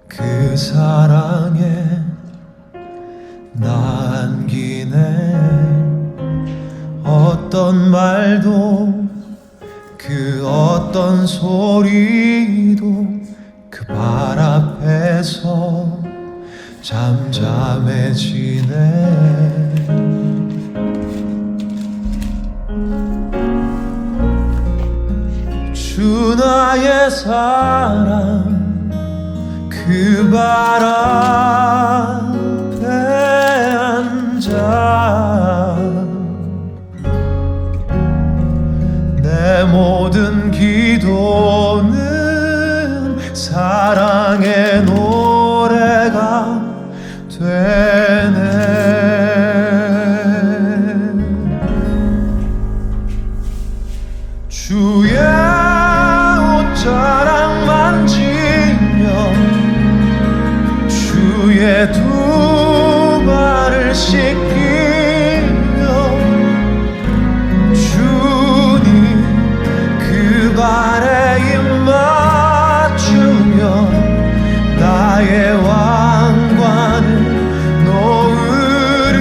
그 사랑에 남기네. 어떤 말도 그 어떤 소리도 그 발 앞에서 잠잠해지네. 주 나의 사랑 그 발 앞에 앉아 내 모든 기도는 사랑의 노래가 되네. 주의 옷자락 만지며 주의 두 발을 씻기며 주님 그 발에 입 맞추며 나의 왕관을 놓으리.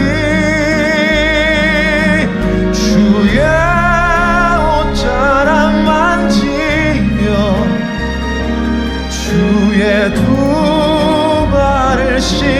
주의 옷자락 만지며 주의 두 발을 씻기.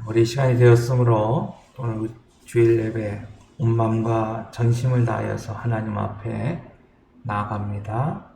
우리 시간이 되었으므로 오늘 주일 예배 온 마음과 전심을 다하여서 하나님 앞에 나아갑니다.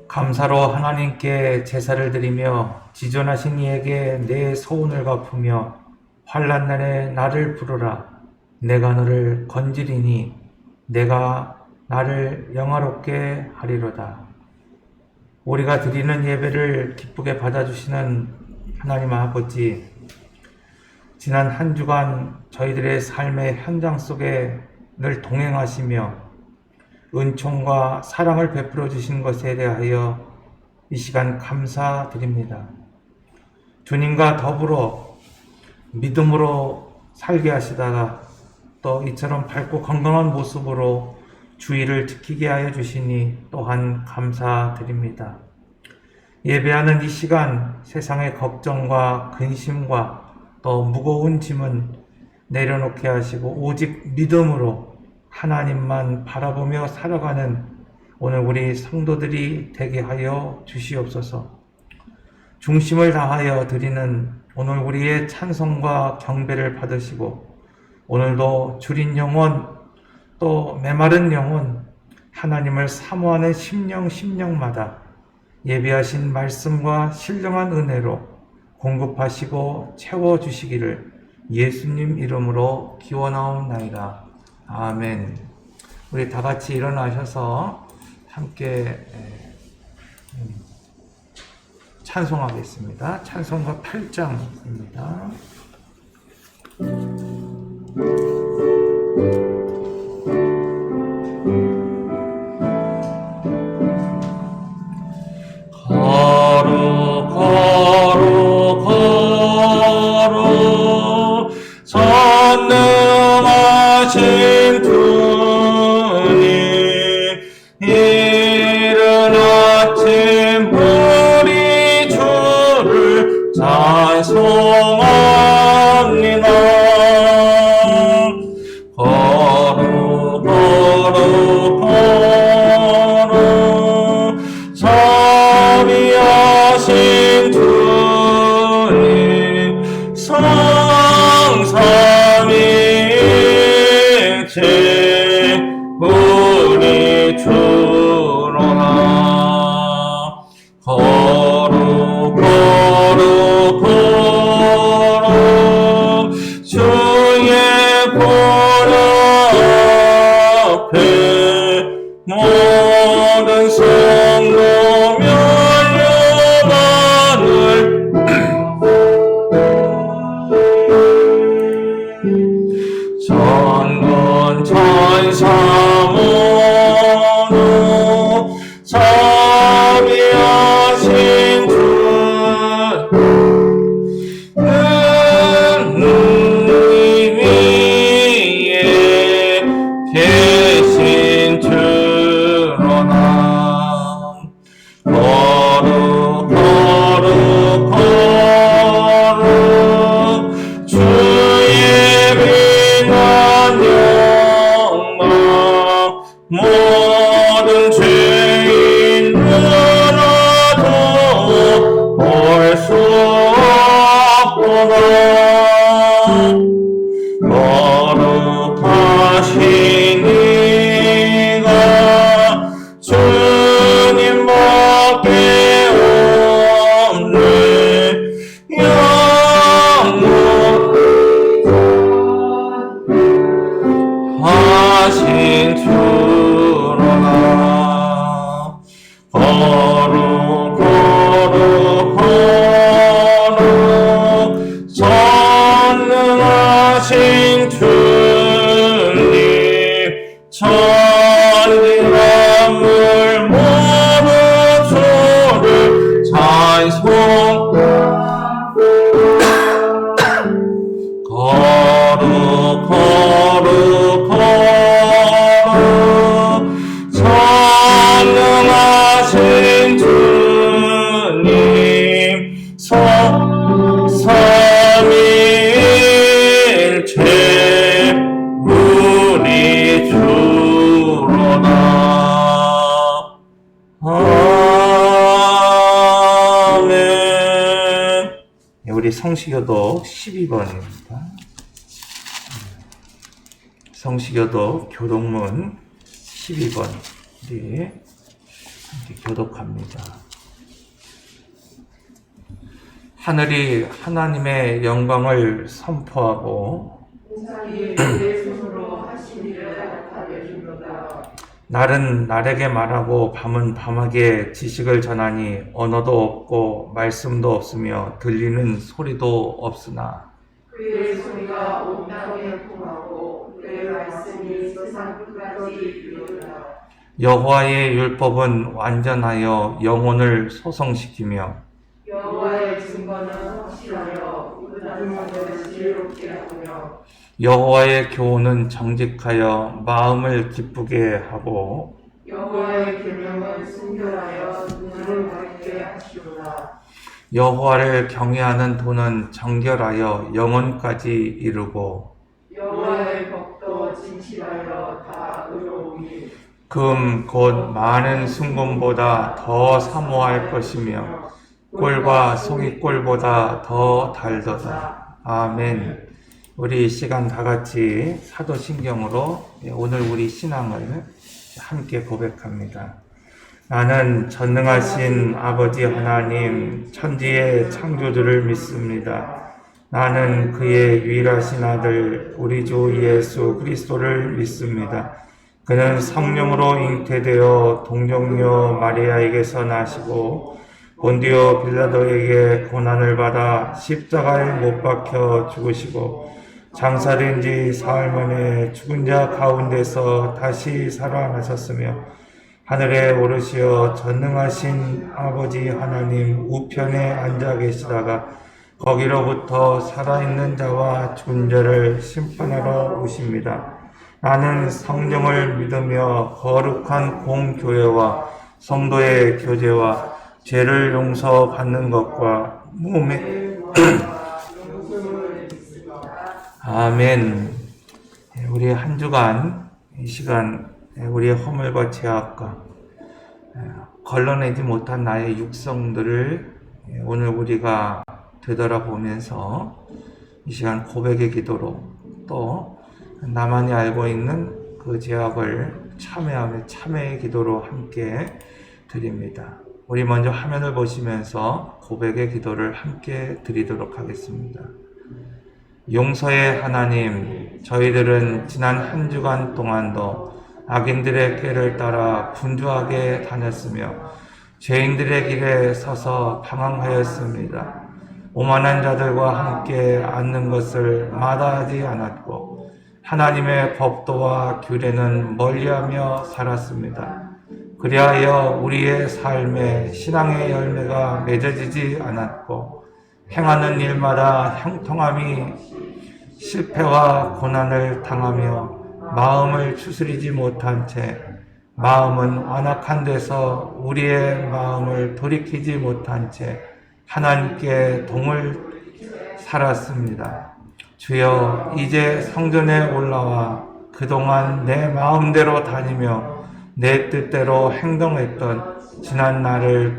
감사로 하나님께 제사를 드리며 지존하신 이에게 내 소원을 갚으며 환난 날에 나를 부르라. 내가 너를 건지리니 내가 나를 영화롭게 하리로다. 우리가 드리는 예배를 기쁘게 받아주시는 하나님 아버지, 지난 한 주간 저희들의 삶의 현장 속에 늘 동행하시며 은총과 사랑을 베풀어 주신 것에 대하여 이 시간 감사드립니다. 주님과 더불어 믿음으로 살게 하시다가 또 이처럼 밝고 건강한 모습으로 주의를 지키게 하여 주시니 또한 감사드립니다. 예배하는 이 시간 세상의 걱정과 근심과 또 무거운 짐은 내려놓게 하시고 오직 믿음으로 하나님만 바라보며 살아가는 오늘 우리 성도들이 되게 하여 주시옵소서. 중심을 다하여 드리는 오늘 우리의 찬송과 경배를 받으시고 오늘도 주린 영혼 또 메마른 영혼, 하나님을 사모하는 심령마다 예비하신 말씀과 신령한 은혜로 공급하시고 채워주시기를 예수님 이름으로 기원하옵나이다. 아멘. 우리 다 같이 일어나셔서 함께 찬송하겠습니다. 찬송가 8장입니다. 걸어 전능하신 주님 이른 아침 우리 주를 찬송합니다. 걸어 자비하신 주님 성삼위일체 우리 주로나 걸어 주의 보좌 앞에 모든 성도 면류관을 전건 천사모노 자비하신 주 위에 계신 주로나 걸어 주의 빛난 영광 모든 죄인 눈으로도 볼 수 없구나. 거룩하신 이가 주님밖에 없네. 영원하신 주로나 걸어 전능하신 주님 천지 만물 모두 주를 찬송 걸어 전능하신 주님 삼위일체 우리 주로나 아멘. 우리 성시교도 12번입니다. 성시교도 교독문 12번 우리 함께 교독합니다. 하늘이 하나님의 영광을 선포하고 날은 날에게 말하고 밤은 밤에게 지식을 전하니 언어도 없고 말씀도 없으며 들리는 소리도 없으나 그의 소리가 온 땅에 통하고 그의 말씀이 세상 끝까지 이르리라. 여호와의 율법은 완전하여 영혼을 소성시키며 여호와의 증거는 확실하여 의로운 자를 지혜롭게 하며 여호와의 교훈은 정직하여 마음을 기쁘게 하고 여호와의 계명은 순결하여 눈을 밝게 하시오라. 여호와를 경외하는 도는 정결하여 영혼까지 이루고 여호와의 법도 진실하여 다 의로우니 금 곧 많은 순금보다 더 사모할 것이며 꿀과 송이꿀보다 더 달도다. 아멘. 우리 이 시간 다 같이 사도신경으로 오늘 우리 신앙을 함께 고백합니다. 나는 전능하신 아버지 하나님, 천지의 창조주를 믿습니다. 나는 그의 유일하신 아들, 우리 주 예수 그리스도를 믿습니다. 그는 성령으로 잉태되어 동정녀 마리아에게서 나시고 본디오 빌라도에게 고난을 받아 십자가에 못 박혀 죽으시고 장사된 지 사흘 만에 죽은 자 가운데서 다시 살아나셨으며 하늘에 오르시어 전능하신 아버지 하나님 우편에 앉아 계시다가 거기로부터 살아있는 자와 죽은 자를 심판하러 오십니다. 나는 성령을 믿으며 거룩한 공교회와 성도의 교제와 죄를 용서받는 것과 몸에 아멘. 우리 한 주간 이 시간 우리의 허물과 죄악과 걸러내지 못한 나의 육성들을 오늘 우리가 되돌아보면서 이 시간 고백의 기도로 또 나만이 알고 있는 그 죄악을 참회하며 참회의 기도로 함께 드립니다. 우리 먼저 화면을 보시면서 고백의 기도를 함께 드리도록 하겠습니다. 용서의 하나님, 저희들은 지난 한 주간 동안도 악인들의 꾀를 따라 분주하게 다녔으며 죄인들의 길에 서서 방황하였습니다. 오만한 자들과 함께 앉는 것을 마다하지 않았고 하나님의 법도와 규례는 멀리하며 살았습니다. 그리하여 우리의 삶에 신앙의 열매가 맺어지지 않았고 행하는 일마다 형통함이 실패와 고난을 당하며 마음을 추스리지 못한 채 마음은 완악한 데서 우리의 마음을 돌이키지 못한 채 하나님께 동을 살았습니다. 주여, 이제 성전에 올라와 그동안 내 마음대로 다니며 내 뜻대로 행동했던 지난 날을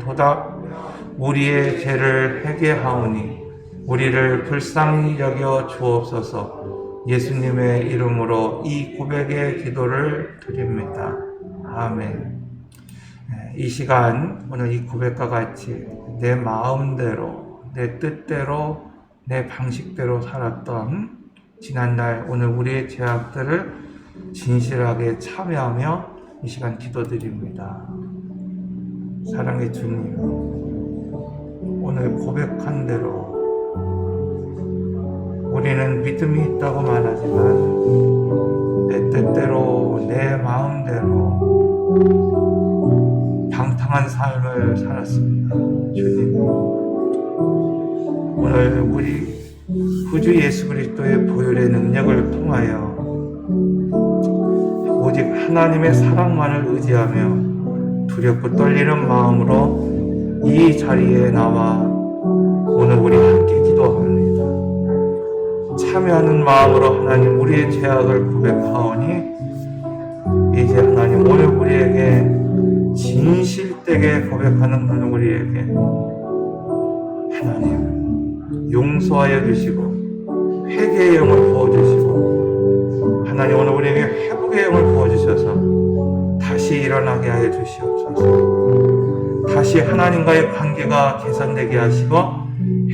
우리의 죄를 회개하오니 우리를 불쌍히 여겨 주옵소서. 예수님의 이름으로 이 고백의 기도를 드립니다. 아멘. 이 시간 오늘 이 고백과 같이 내 마음대로 내 뜻대로 내 방식대로 살았던 지난날 오늘 우리의 죄악들을 진실하게 참여하며 이 시간 기도드립니다. 사랑의 주님, 오늘 고백한 대로 우리는 믿음이 있다고 말하지만 내 뜻대로 내 마음대로 방탕한 삶을 살았습니다. 주님, 오늘 우리 구주 예수 그리스도의 보혈의 능력을 통하여 오직 하나님의 사랑만을 의지하며 두렵고 떨리는 마음으로 이 자리에 나와 오늘 우리 함께 기도합니다. 참여하는 마음으로 하나님 우리의 죄악을 고백하오니 이제 하나님 오늘 우리에게 진실되게 고백하는 오늘 우리에게 하나님 용서하여 주시고 회개의 영을 부어주시고 하나님 오늘 우리에게 회복의 영을 부어주셔서 다시 일어나게 하여 주시옵소서. 다시 하나님과의 관계가 개선되게 하시고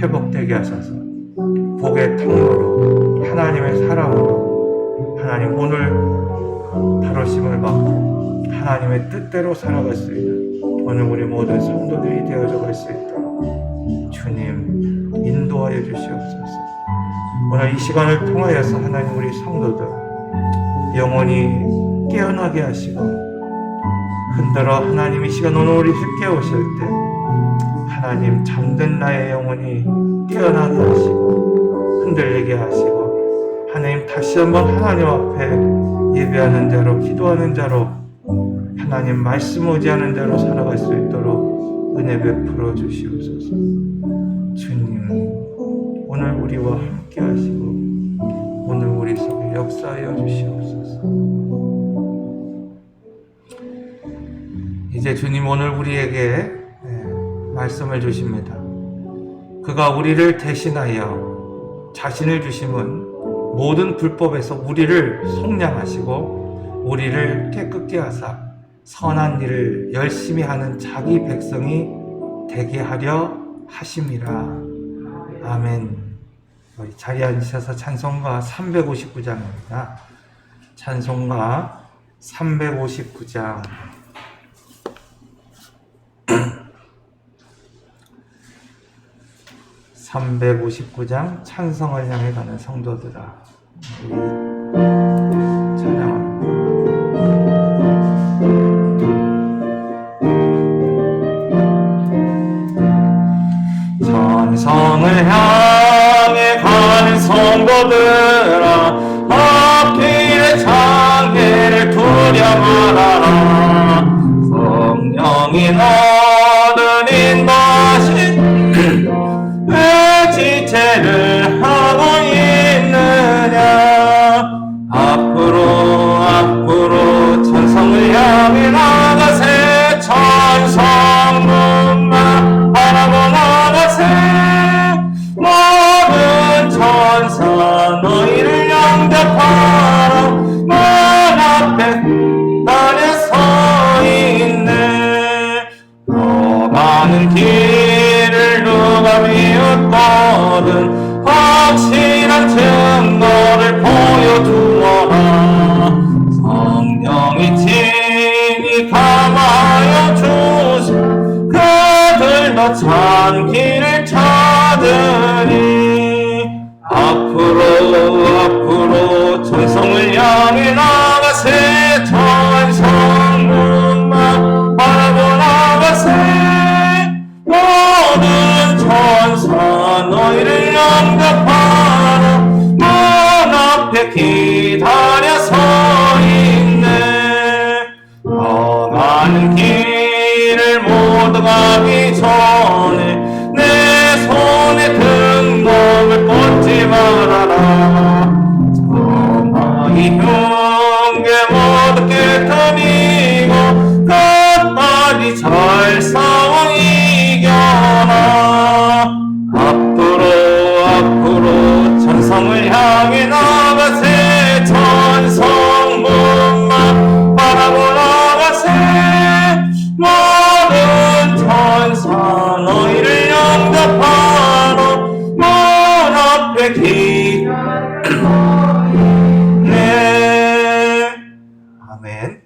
회복되게 하셔서 복의 통로로 하나님의 사랑으로 하나님 오늘 다루심을 받고 하나님의 뜻대로 살아갈 수 있는 오늘 우리 모든 성도들이 되어져 갈 수 있도록 주님 인도하여 주시옵소서. 오늘 이 시간을 통하여서 하나님 우리 성도들 영원히 깨어나게 하시고 흔들어 하나님 이 시간 오늘 우리 깨우실 때 하나님 잠든 나의 영혼이 깨어나게 하시고 흔들리게 하시고 하나님 다시 한번 하나님 앞에 예배하는 자로 기도하는 자로 하나님 말씀 의지하는 자로 살아갈 수 있도록 은혜 베풀어 주시옵소서. 주님 오늘 우리와 함께 하시고 오늘 우리 속에 역사하여 주시옵소서. 이제 주님 오늘 우리에게 말씀을 주십니다. 그가 우리를 대신하여 자신을 주심은 모든 불법에서 우리를 속량하시고 우리를 깨끗게 하사 선한 일을 열심히 하는 자기 백성이 되게 하려 하심이라. 아멘. 우리 자리에 앉으셔서 찬송가 359장입니다. 찬송가 359장. 359장 찬성을 향해 가는 성도들아, 우리 찬양합니다. 찬성을 향해 가는 성도들아, 앞길의 장애를 두려 말아라. 성령이 너를 인도하신 왜 지체를 하고 있느냐. 앞으로 천성을 향해 나가세. 천성문만 바라보 나가세. 모든 천사 너희를 영접하라. 문 앞에 나를 서 있네. 많은 길을 누가 비웃거든 확실한 증거를 보여주어라. 성령이 친히 감하여 주시 그들도 참 길을 찾으니. 앞으로 천성을 향해 나가세. 천성문만 바라보 나가세. 모든 천사 너희를 영접하라. 문 앞에 기다려 서 있네. 가는 길을 모두 가기 전에 내 손에 등검을 꽂지 말아라. 저마이 흉계 모두 깨뜨리고 끝까지 잘 싸워 이겨라. 앞으로 천성을 향해 나가세. 천성문만 바라보 나가세. 모든 천사 너희를 영접하라. 문 앞에 기다리네. 아멘.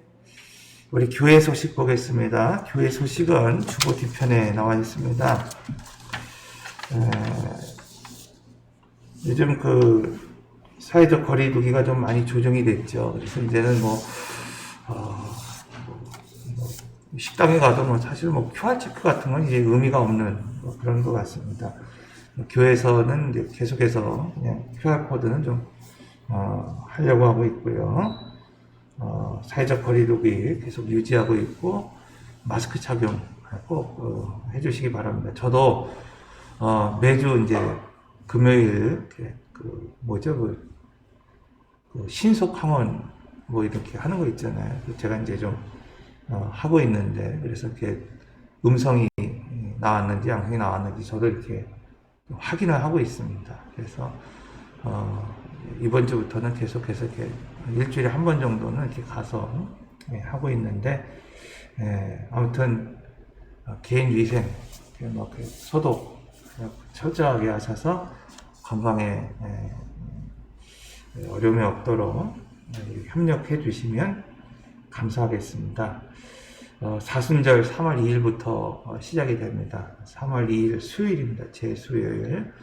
우리 교회 소식 보겠습니다. 교회 소식은 주보 뒤편에 나와 있습니다. 요즘 그 사회적 거리두기가 좀 많이 조정이 됐죠. 그래서 이제는 식당에 가도 사실 QR 체크 같은 건 이제 의미가 없는 그런 것 같습니다. 교회에서는 이제 계속해서 그냥 QR 코드는 좀 하려고 하고 있고요. 사회적 거리두기 계속 유지하고 있고 마스크 착용 꼭 해주시기 바랍니다. 저도 매주 이제 금요일 신속 항원 이렇게 하는 거 있잖아요. 제가 이제 좀 하고 있는데, 그래서 이렇게 음성이 나왔는지 양성이 나왔는지 저도 이렇게 확인을 하고 있습니다. 그래서 이번 주부터는 계속해서 이렇게 일주일에 한 번 정도는 이렇게 가서 하고 있는데, 아무튼 개인 위생, 소독 철저하게 하셔서 건강에 어려움이 없도록 협력해 주시면 감사하겠습니다. 사순절 3월 2일부터 시작이 됩니다. 3월 2일 수요일입니다. 제수요일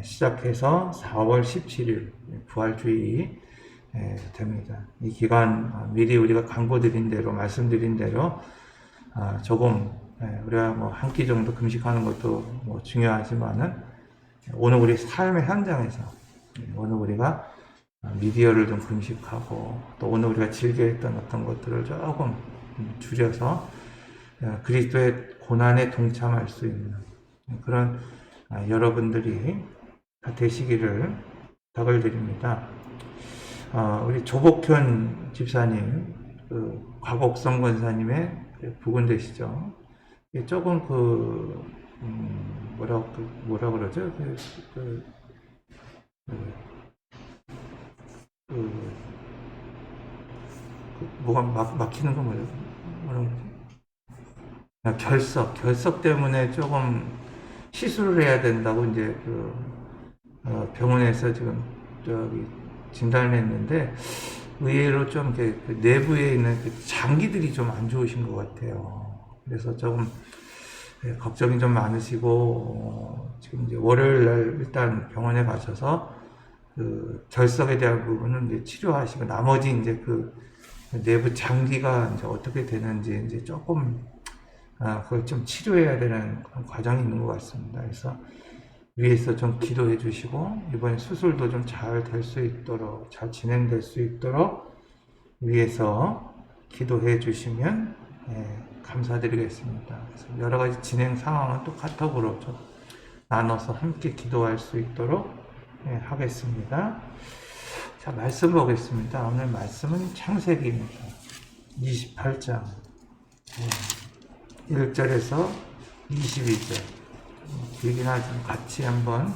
시작해서 4월 17일 부활주의 됩니다. 이 기간 미리 우리가 광고드린 대로 말씀드린 대로 조금 우리가 한 끼 정도 금식하는 것도 중요하지만은 오늘 우리 삶의 현장에서 오늘 우리가 미디어를 좀 금식하고 또 오늘 우리가 즐겨 했던 어떤 것들을 조금 줄여서 그리스도의 고난에 동참할 수 있는 그런 여러분들이 다 되시기를 부탁을 드립니다. 우리 조복현 집사님, 곽옥성 권사님의 부군 되시죠? 조금 뭐라 그러죠? 뭐가 막히는 거 뭐라고 그러지? 결석 때문에 조금 시술을 해야 된다고 이제 병원에서 지금 진단을 했는데 의외로 좀 이렇게 내부에 있는 장기들이 좀 안 좋으신 것 같아요. 그래서 조금 걱정이 좀 많으시고 지금 이제 월요일 날 일단 병원에 가셔서 결석에 대한 부분은 이제 치료하시고 나머지 이제 내부 장기가 이제 어떻게 되는지 이제 조금 그걸 좀 치료해야 되는 그런 과정이 있는 것 같습니다. 그래서 위에서 좀 기도해 주시고 이번에 수술도 좀 잘 될 수 있도록 잘 진행될 수 있도록 위에서 기도해 주시면 감사드리겠습니다. 그래서 여러 가지 진행 상황은 또 카톡으로 좀 나눠서 함께 기도할 수 있도록 하겠습니다. 자, 말씀 보겠습니다. 오늘 말씀은 창세기입니다. 28장 1절에서 22절 길긴 하지만 같이 한번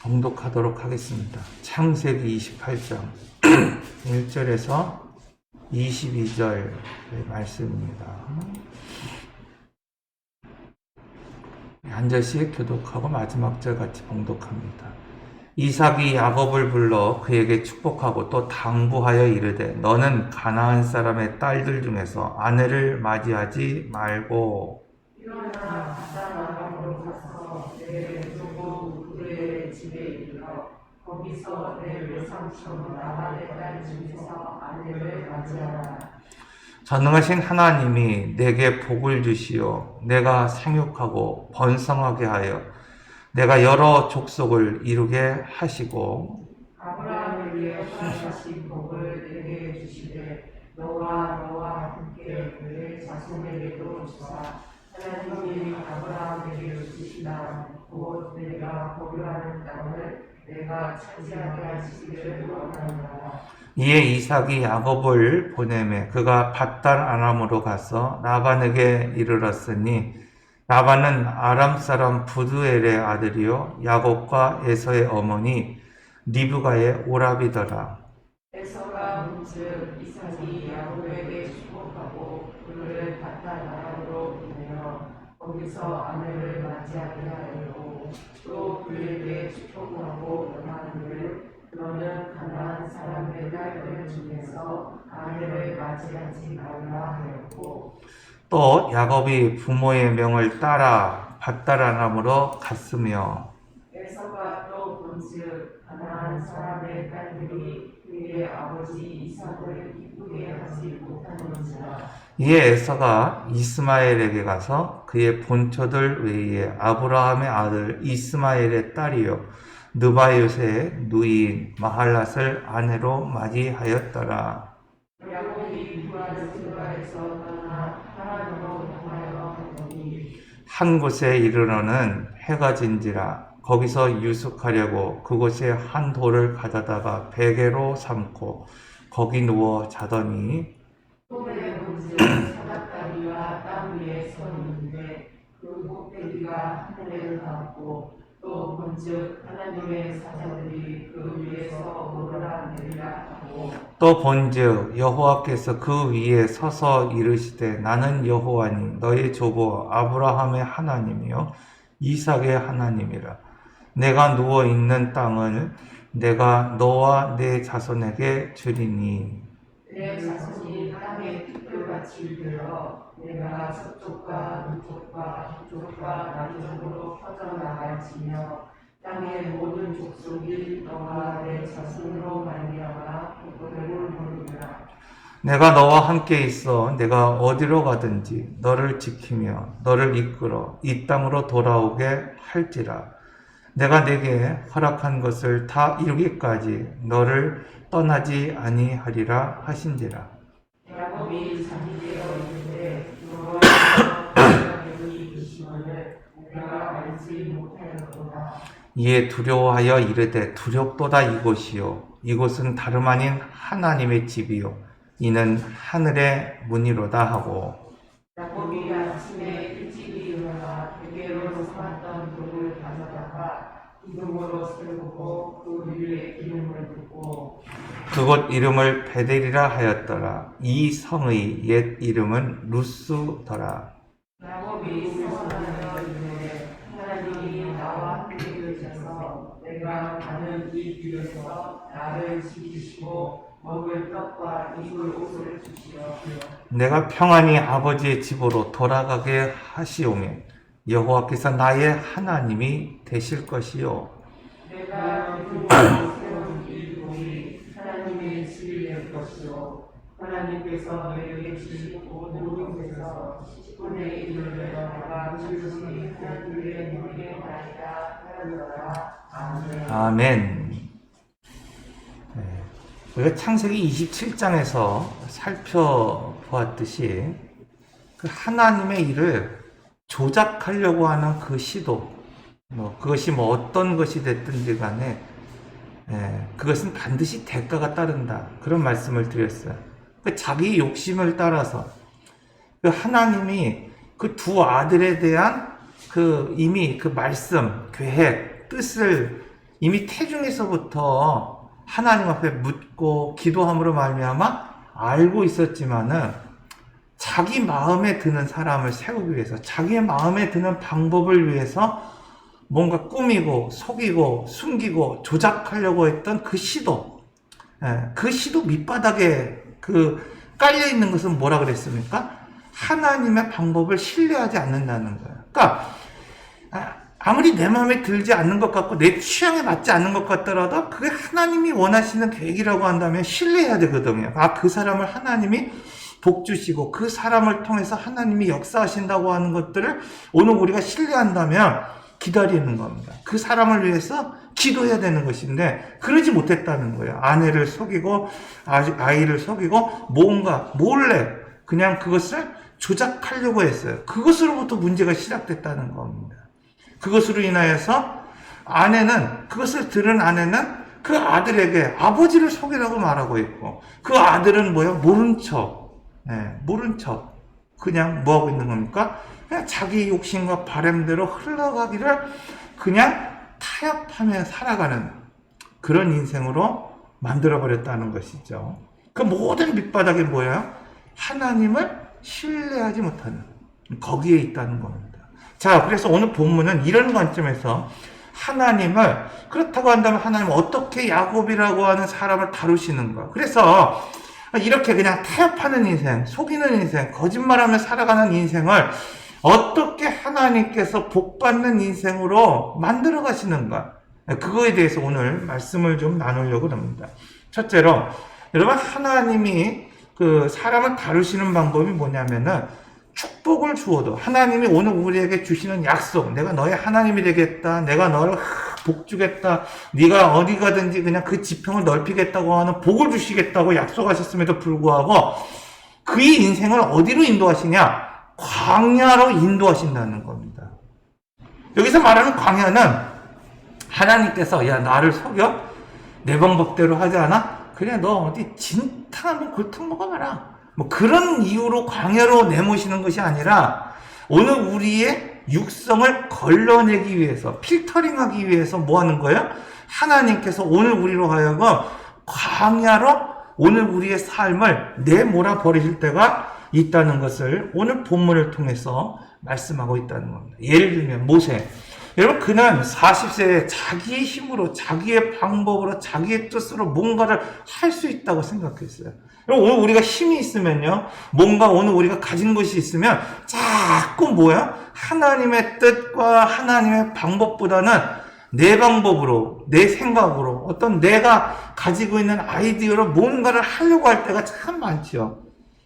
봉독하도록 하겠습니다. 창세기 28장 1절에서 22절의 말씀입니다. 한 절씩 교독하고 마지막 절 같이 봉독합니다. 이삭이 야곱을 불러 그에게 축복하고 또 당부하여 이르되 너는 가나안 사람의 딸들 중에서 아내를 맞이하지 말고 일어나 가나안 아람으로 가서 내 조부 그의 집에 이르러 거기서 내 외삼촌 라반의 딸 중에서 아내를 맞이하라. 전능하신 하나님이 내게 복을 주시어 내가 생육하고 번성하게 하여 내가 여러 족속을 이루게 하시고 아브라함을 위해 허락하신 복을 내게 주시되 너와 함께 그의 자손에게도 주사 하나님이 아브라함에게 주시나 곧 내가 보류하는 땅을 내가 차지하게 하시기를 원하노라. 이에 이삭이 야곱을 보내매 그가 밧단 아람으로 가서 라반에게 이르렀으니 라반은 아람 사람 부두엘의 아들이요 야곱과 에서의 어머니 리브가의 오라비더라. 에서가 문즉 이삭이 야곱에게 축복하고 그를 밧단 아람으로 보내어 거기서 아내를 맞이하게 하였고 또 그에게 축복하고 원하기를 너는 가나안 사람의 딸들 중에서 아내를 맞이하지 말라 하였고 또 야곱이 부모의 명을 따라 밧단 아람으로 갔으며 에서가 또 본즉 가나안 사람의 딸들이 그의 아버지 이삭을 기쁘게 하지 못하는지라. 이에 에서가 이스마엘에게 가서 그의 본처들 외에 아브라함의 아들 이스마엘의 딸이요 느바요세의 누이인 마할랏을 아내로 맞이하였더라. 야곱이 구하는 들가에서 떠나 하란으로 향하여 가더니 한 곳에 이르러는 해가 진지라 거기서 유숙하려고 그곳에 한 돌을 가져다가 베개로 삼고 거기 누워 자더니 또래 본즉 사닥다리가 땅 위에 서 있는데 그 꼭대기가 하늘에 닿았고 또 본즉 하나님의 사자들이 그 위에서 오르락 내리락 하고 또 본즉 여호와께서 그 위에 서서 이르시되 나는 여호와니 너의 조부 아브라함의 하나님이요 이삭의 하나님이라. 내가 누워 있는 땅을 내가 너와 내 자손에게 주리니 내 자손이 땅의 깃들같이 되어 내가 서쪽과 북쪽과 북쪽과 남쪽으로 퍼져나갈지며 땅의 모든 족속이 너와 내 자손으로 말미암아 복을 누리리라. 내가 너와 함께 있어 내가 어디로 가든지 너를 지키며 너를 이끌어 이 땅으로 돌아오게 할지라. 내가 내게 허락한 것을 다 이루기까지 너를 떠나지 아니하리라 하신지라. 야곱이 자기에게 이르되 여호와께서 그의 이르시거늘 내가 알지 못하였도다. 이에 두려워하여 이르되 두렵도다 이곳이요 이곳은 다름 아닌 하나님의 집이요 이는 하늘의 문이로다 하고 야곱이 아침에 일찍 일어나 베개로 삼았던 돌을 가져다가 기둥으로 세우고 그 위에 기름을 붓고 그 그곳 이름을 베델이라 하였더라. 이 성의 옛 이름은 루스더라. 야곱이 소원하여 이르되 하나님이 나와 함께 계셔서 내가 가는 이 길에서 나를 지키시고 먹을 떡과 입을 옷을 주시옵소서. 내가 평안히 아버지의 집으로 돌아가게 하시오매 여호와께서 나의 하나님이 되실 것이요 내가 세운 이 돌이 하나님의 집이 될 것이요 하나님께서 내게 주신 모든 곳에서 10분의 1을 내가 주신 하나님의 눈에 나이다 하였노라. 아멘. 아멘. 네, 우리가 창세기 27장에서 살펴보았듯이 그 하나님의 일을 조작하려고 하는 그 시도, 그것이 어떤 것이 됐든지 간에 그것은 반드시 대가가 따른다. 그런 말씀을 드렸어요. 자기 욕심을 따라서 그 하나님이 그 두 아들에 대한 이미 그 말씀, 계획, 뜻을 이미 태중에서부터 하나님 앞에 묻고 기도함으로 말미암아 알고 있었지만은 자기 마음에 드는 사람을 세우기 위해서 자기의 마음에 드는 방법을 위해서 뭔가 꾸미고 속이고 숨기고 조작하려고 했던 그 시도, 그 시도 밑바닥에 깔려 있는 것은 뭐라 그랬습니까? 하나님의 방법을 신뢰하지 않는다는 거예요. 그러니까 아무리 내 마음에 들지 않는 것 같고 내 취향에 맞지 않는 것 같더라도 그게 하나님이 원하시는 계획이라고 한다면 신뢰해야 되거든요. 그 사람을 하나님이 복 주시고 그 사람을 통해서 하나님이 역사하신다고 하는 것들을 오늘 우리가 신뢰한다면 기다리는 겁니다. 그 사람을 위해서 기도해야 되는 것인데 그러지 못했다는 거예요. 아내를 속이고 아이를 속이고 뭔가 몰래 그냥 그것을 조작하려고 했어요. 그것으로부터 문제가 시작됐다는 겁니다. 그것으로 인하여서 그것을 들은 아내는 그 아들에게 아버지를 속이라고 말하고 있고 그 아들은 모른 척 그냥 뭐하고 있는 겁니까? 그냥 자기 욕심과 바람대로 흘러가기를 그냥 타협하며 살아가는 그런 인생으로 만들어버렸다는 것이죠. 그 모든 밑바닥이 뭐예요? 하나님을 신뢰하지 못하는 거기에 있다는 겁니다. 자, 그래서 오늘 본문은 이런 관점에서 하나님을 그렇다고 한다면 하나님은 어떻게 야곱이라고 하는 사람을 다루시는가? 그래서 이렇게 그냥 타협하는 인생, 속이는 인생, 거짓말하며 살아가는 인생을 어떻게 하나님께서 복받는 인생으로 만들어 가시는가? 그거에 대해서 오늘 말씀을 좀 나누려고 합니다. 첫째로, 여러분, 하나님이 그 사람을 다루시는 방법이 뭐냐면은 축복을 주어도 하나님이 오늘 우리에게 주시는 약속, 내가 너의 하나님이 되겠다, 내가 너를 복 주겠다, 네가 어디 가든지 그냥 그 지평을 넓히겠다고 하는 복을 주시겠다고 약속하셨음에도 불구하고 그의 인생을 어디로 인도하시냐? 광야로 인도하신다는 겁니다. 여기서 말하는 광야는 하나님께서 나를 속여? 내 방법대로 하지 않아? 그래 너 어디 진탕 한번 골탕 먹어봐라. 그런 이유로 광야로 내모시는 것이 아니라 오늘 우리의 육성을 걸러내기 위해서 필터링하기 위해서 뭐 하는 거예요? 하나님께서 오늘 우리로 하여금 광야로 오늘 우리의 삶을 내몰아 버리실 때가 있다는 것을 오늘 본문을 통해서 말씀하고 있다는 겁니다. 예를 들면 모세. 여러분 그는 40세에 자기의 힘으로 자기의 방법으로 자기의 뜻으로 뭔가를 할 수 있다고 생각했어요. 여러분 오늘 우리가 힘이 있으면요, 뭔가 오늘 우리가 가진 것이 있으면 자꾸 하나님의 뜻과 하나님의 방법보다는 내 방법으로, 내 생각으로, 어떤 내가 가지고 있는 아이디어로 뭔가를 하려고 할 때가 참 많지요.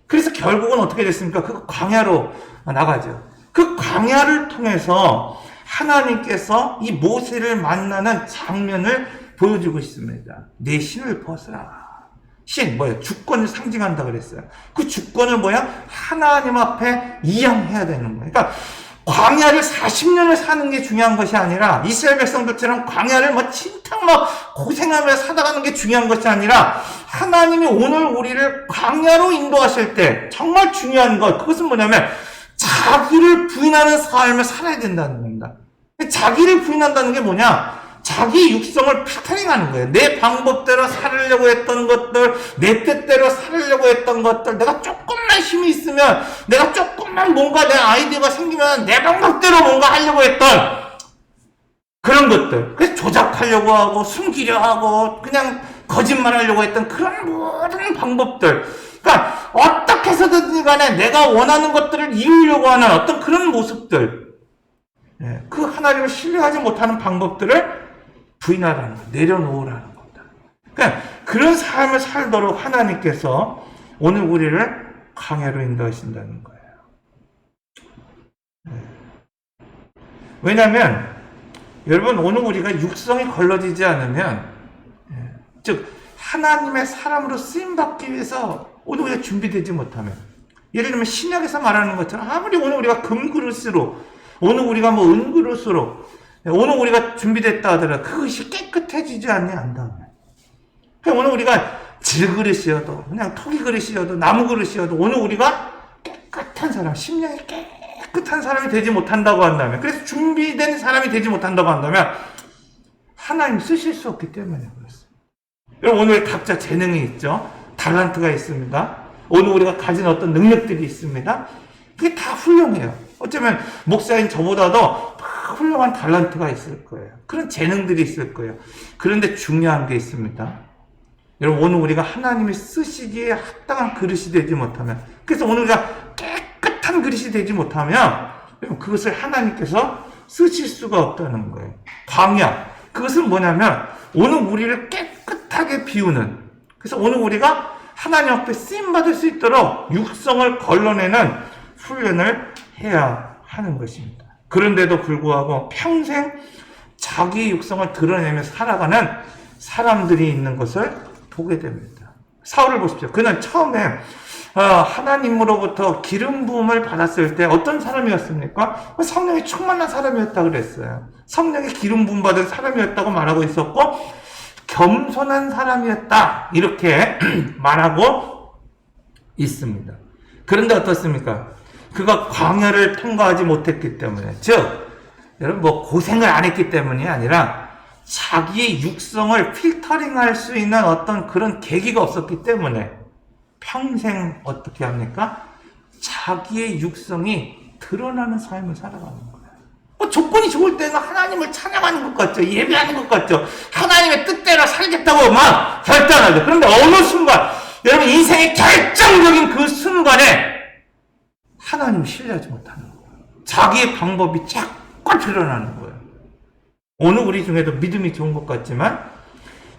그래서 결국은 어떻게 됐습니까? 그 광야로 나가죠. 그 광야를 통해서 하나님께서 이 모세를 만나는 장면을 보여주고 있습니다. 내 신을 벗으라. 신, 주권을 상징한다 그랬어요. 그 주권을 하나님 앞에 이양해야 되는 거예요. 그러니까 광야를 40년을 사는 게 중요한 것이 아니라 이스라엘 백성들처럼 광야를 진탕 고생하며 살아가는 게 중요한 것이 아니라 하나님이 오늘 우리를 광야로 인도하실 때 정말 중요한 것, 그것은 뭐냐면 자기를 부인하는 삶을 살아야 된다는 겁니다. 자기를 부인한다는 게 뭐냐? 자기 육성을 필터링하는 거예요. 내 방법대로 살으려고 했던 것들, 내 뜻대로 살으려고 했던 것들, 내가 조금만 힘이 있으면, 내가 조금만 뭔가 내 아이디어가 생기면 내 방법대로 뭔가 하려고 했던 그런 것들. 그래서 조작하려고 하고, 숨기려 하고, 그냥 거짓말하려고 했던 그런 모든 방법들. 그러니까 어떻게 해서든지 간에 내가 원하는 것들을 이루려고 하는 어떤 그런 모습들. 그 하나님을 신뢰하지 못하는 방법들을 부인하라는 거, 내려놓으라는 겁니다. 그러니까 그런 삶을 살도록 하나님께서 오늘 우리를 광야로 인도하신다는 거예요. 왜냐하면 여러분, 오늘 우리가 육성이 걸러지지 않으면, 즉 하나님의 사람으로 쓰임받기 위해서 오늘 우리가 준비되지 못하면, 예를 들면 신약에서 말하는 것처럼 아무리 오늘 우리가 금그릇으로, 오늘 우리가 뭐 은그릇으로, 오늘 우리가 준비됐다 하더라도 그것이 깨끗해지지 않냐 한다면, 그냥 오늘 우리가 질그릇이어도 그냥 토기 그릇이어도 나무 그릇이어도 오늘 우리가 깨끗한 사람, 심령이 깨끗한 사람이 되지 못한다고 한다면, 그래서 준비된 사람이 되지 못한다고 한다면 하나님 쓰실 수 없기 때문에 그렇습니다. 여러분, 오늘 각자 재능이 있죠. 달란트가 있습니다. 오늘 우리가 가진 어떤 능력들이 있습니다. 그게 다 훌륭해요. 어쩌면 목사인 저보다도 훌륭한 달란트가 있을 거예요. 그런 재능들이 있을 거예요. 그런데 중요한 게 있습니다. 여러분, 오늘 우리가 하나님이 쓰시기에 합당한 그릇이 되지 못하면, 그래서 오늘 우리가 깨끗한 그릇이 되지 못하면 그것을 하나님께서 쓰실 수가 없다는 거예요. 광야, 그것은 뭐냐면 오늘 우리를 깨끗하게 비우는, 그래서 오늘 우리가 하나님 앞에 쓰임받을 수 있도록 육성을 걸러내는 훈련을 해야 하는 것입니다. 그런데도 불구하고 평생 자기 육성을 드러내며 살아가는 사람들이 있는 것을 보게 됩니다. 사울을 보십시오. 그는 처음에 하나님으로부터 기름 부음을 받았을 때 어떤 사람이었습니까? 성령이 충만한 사람이었다 그랬어요. 성령이 기름 부음 받은 사람이었다고 말하고 있었고, 겸손한 사람이었다 이렇게 말하고 있습니다. 그런데 어떻습니까? 그가 광야를 통과하지 못했기 때문에, 즉 여러분 뭐 고생을 안 했기 때문이 아니라 자기의 육성을 필터링할 수 있는 어떤 그런 계기가 없었기 때문에 평생 어떻게 합니까? 자기의 육성이 드러나는 삶을 살아가는 거예요. 뭐 조건이 좋을 때는 하나님을 찬양하는 것 같죠. 예배하는 것 같죠. 하나님의 뜻대로 살겠다고 막 결단하죠. 그런데 어느 순간, 여러분 인생의 결정적인 그 순간에 하나님을 신뢰하지 못하는 거예요. 자기의 방법이 자꾸 드러나는 거예요. 오늘 우리 중에도 믿음이 좋은 것 같지만,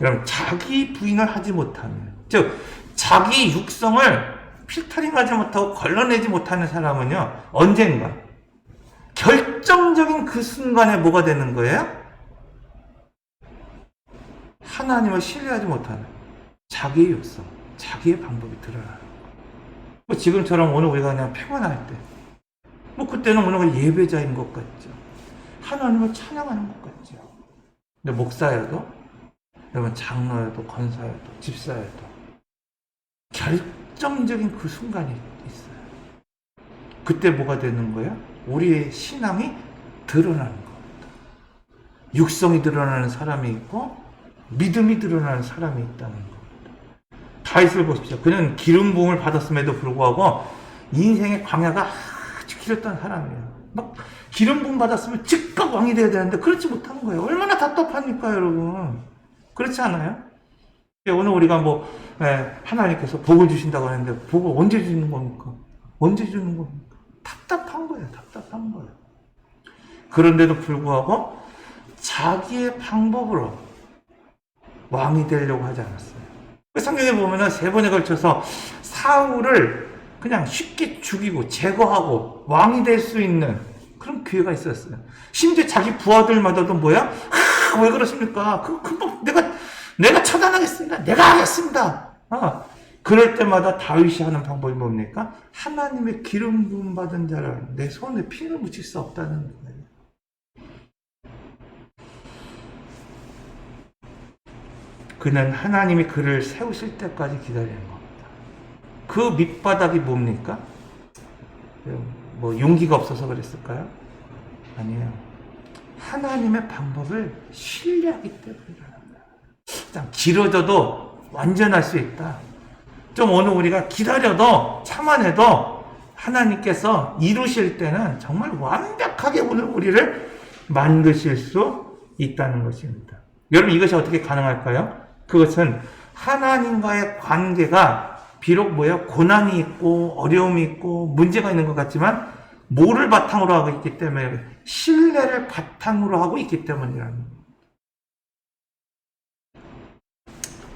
여러분 자기 부인을 하지 못하는, 즉 자기 육성을 필터링하지 못하고 걸러내지 못하는 사람은요, 언젠가 결정적인 그 순간에 뭐가 되는 거예요? 하나님을 신뢰하지 못하는 자기의 육성, 자기의 방법이 드러나는 거예요. 뭐 지금처럼 오늘 우리가 그냥 평안할 때, 뭐 그때는 오늘 예배자인 것 같죠. 하나님을 찬양하는 것 같죠. 근데 목사여도, 여러분 장로여도, 권사여도, 집사여도 결정적인 그 순간이 있어요. 그때 뭐가 되는 거예요? 우리의 신앙이 드러나는 겁니다. 육성이 드러나는 사람이 있고 믿음이 드러나는 사람이 있다는 겁니다. 다윗을 보십시오. 그는 기름 부음을 받았음에도 불구하고 인생의 광야가 아주 길었던 사람이에요. 막 기름 부음 받았으면 즉각 왕이 되어야 되는데 그렇지 못한 거예요. 얼마나 답답합니까, 여러분? 그렇지 않아요? 오늘 우리가 뭐 하나님께서 복을 주신다고 하는데 복을 언제 주는 겁니까? 언제 주는 겁니까? 답답한 거예요. 답답한 거예요. 그런데도 불구하고 자기의 방법으로 왕이 되려고 하지 않았어요. 성경에 보면은 3번에 걸쳐서 사울을 그냥 쉽게 죽이고 제거하고 왕이 될 수 있는 그런 기회가 있었어요. 심지어 자기 부하들마다도 뭐야? 왜 그러십니까? 그 내가 처단하겠습니다. 내가 하겠습니다. 그럴 때마다 다윗이 하는 방법이 뭡니까? 하나님의 기름 부음 받은 자를 내 손에 피를 묻힐 수 없다는 거예요. 그는 하나님이 그를 세우실 때까지 기다리는 겁니다. 그 밑바닥이 뭡니까? 뭐 용기가 없어서 그랬을까요? 아니에요. 하나님의 방법을 신뢰하기 때문이랍니다. 좀 길어져도 완전할 수 있다. 좀 오늘 우리가 기다려도 참아내도 하나님께서 이루실 때는 정말 완벽하게 오늘 우리를 만드실 수 있다는 것입니다. 여러분, 이것이 어떻게 가능할까요? 그것은 하나님과의 관계가 비록 고난이 있고 어려움이 있고 문제가 있는 것 같지만 뭐를 바탕으로 하고 있기 때문에, 신뢰를 바탕으로 하고 있기 때문이랍니다.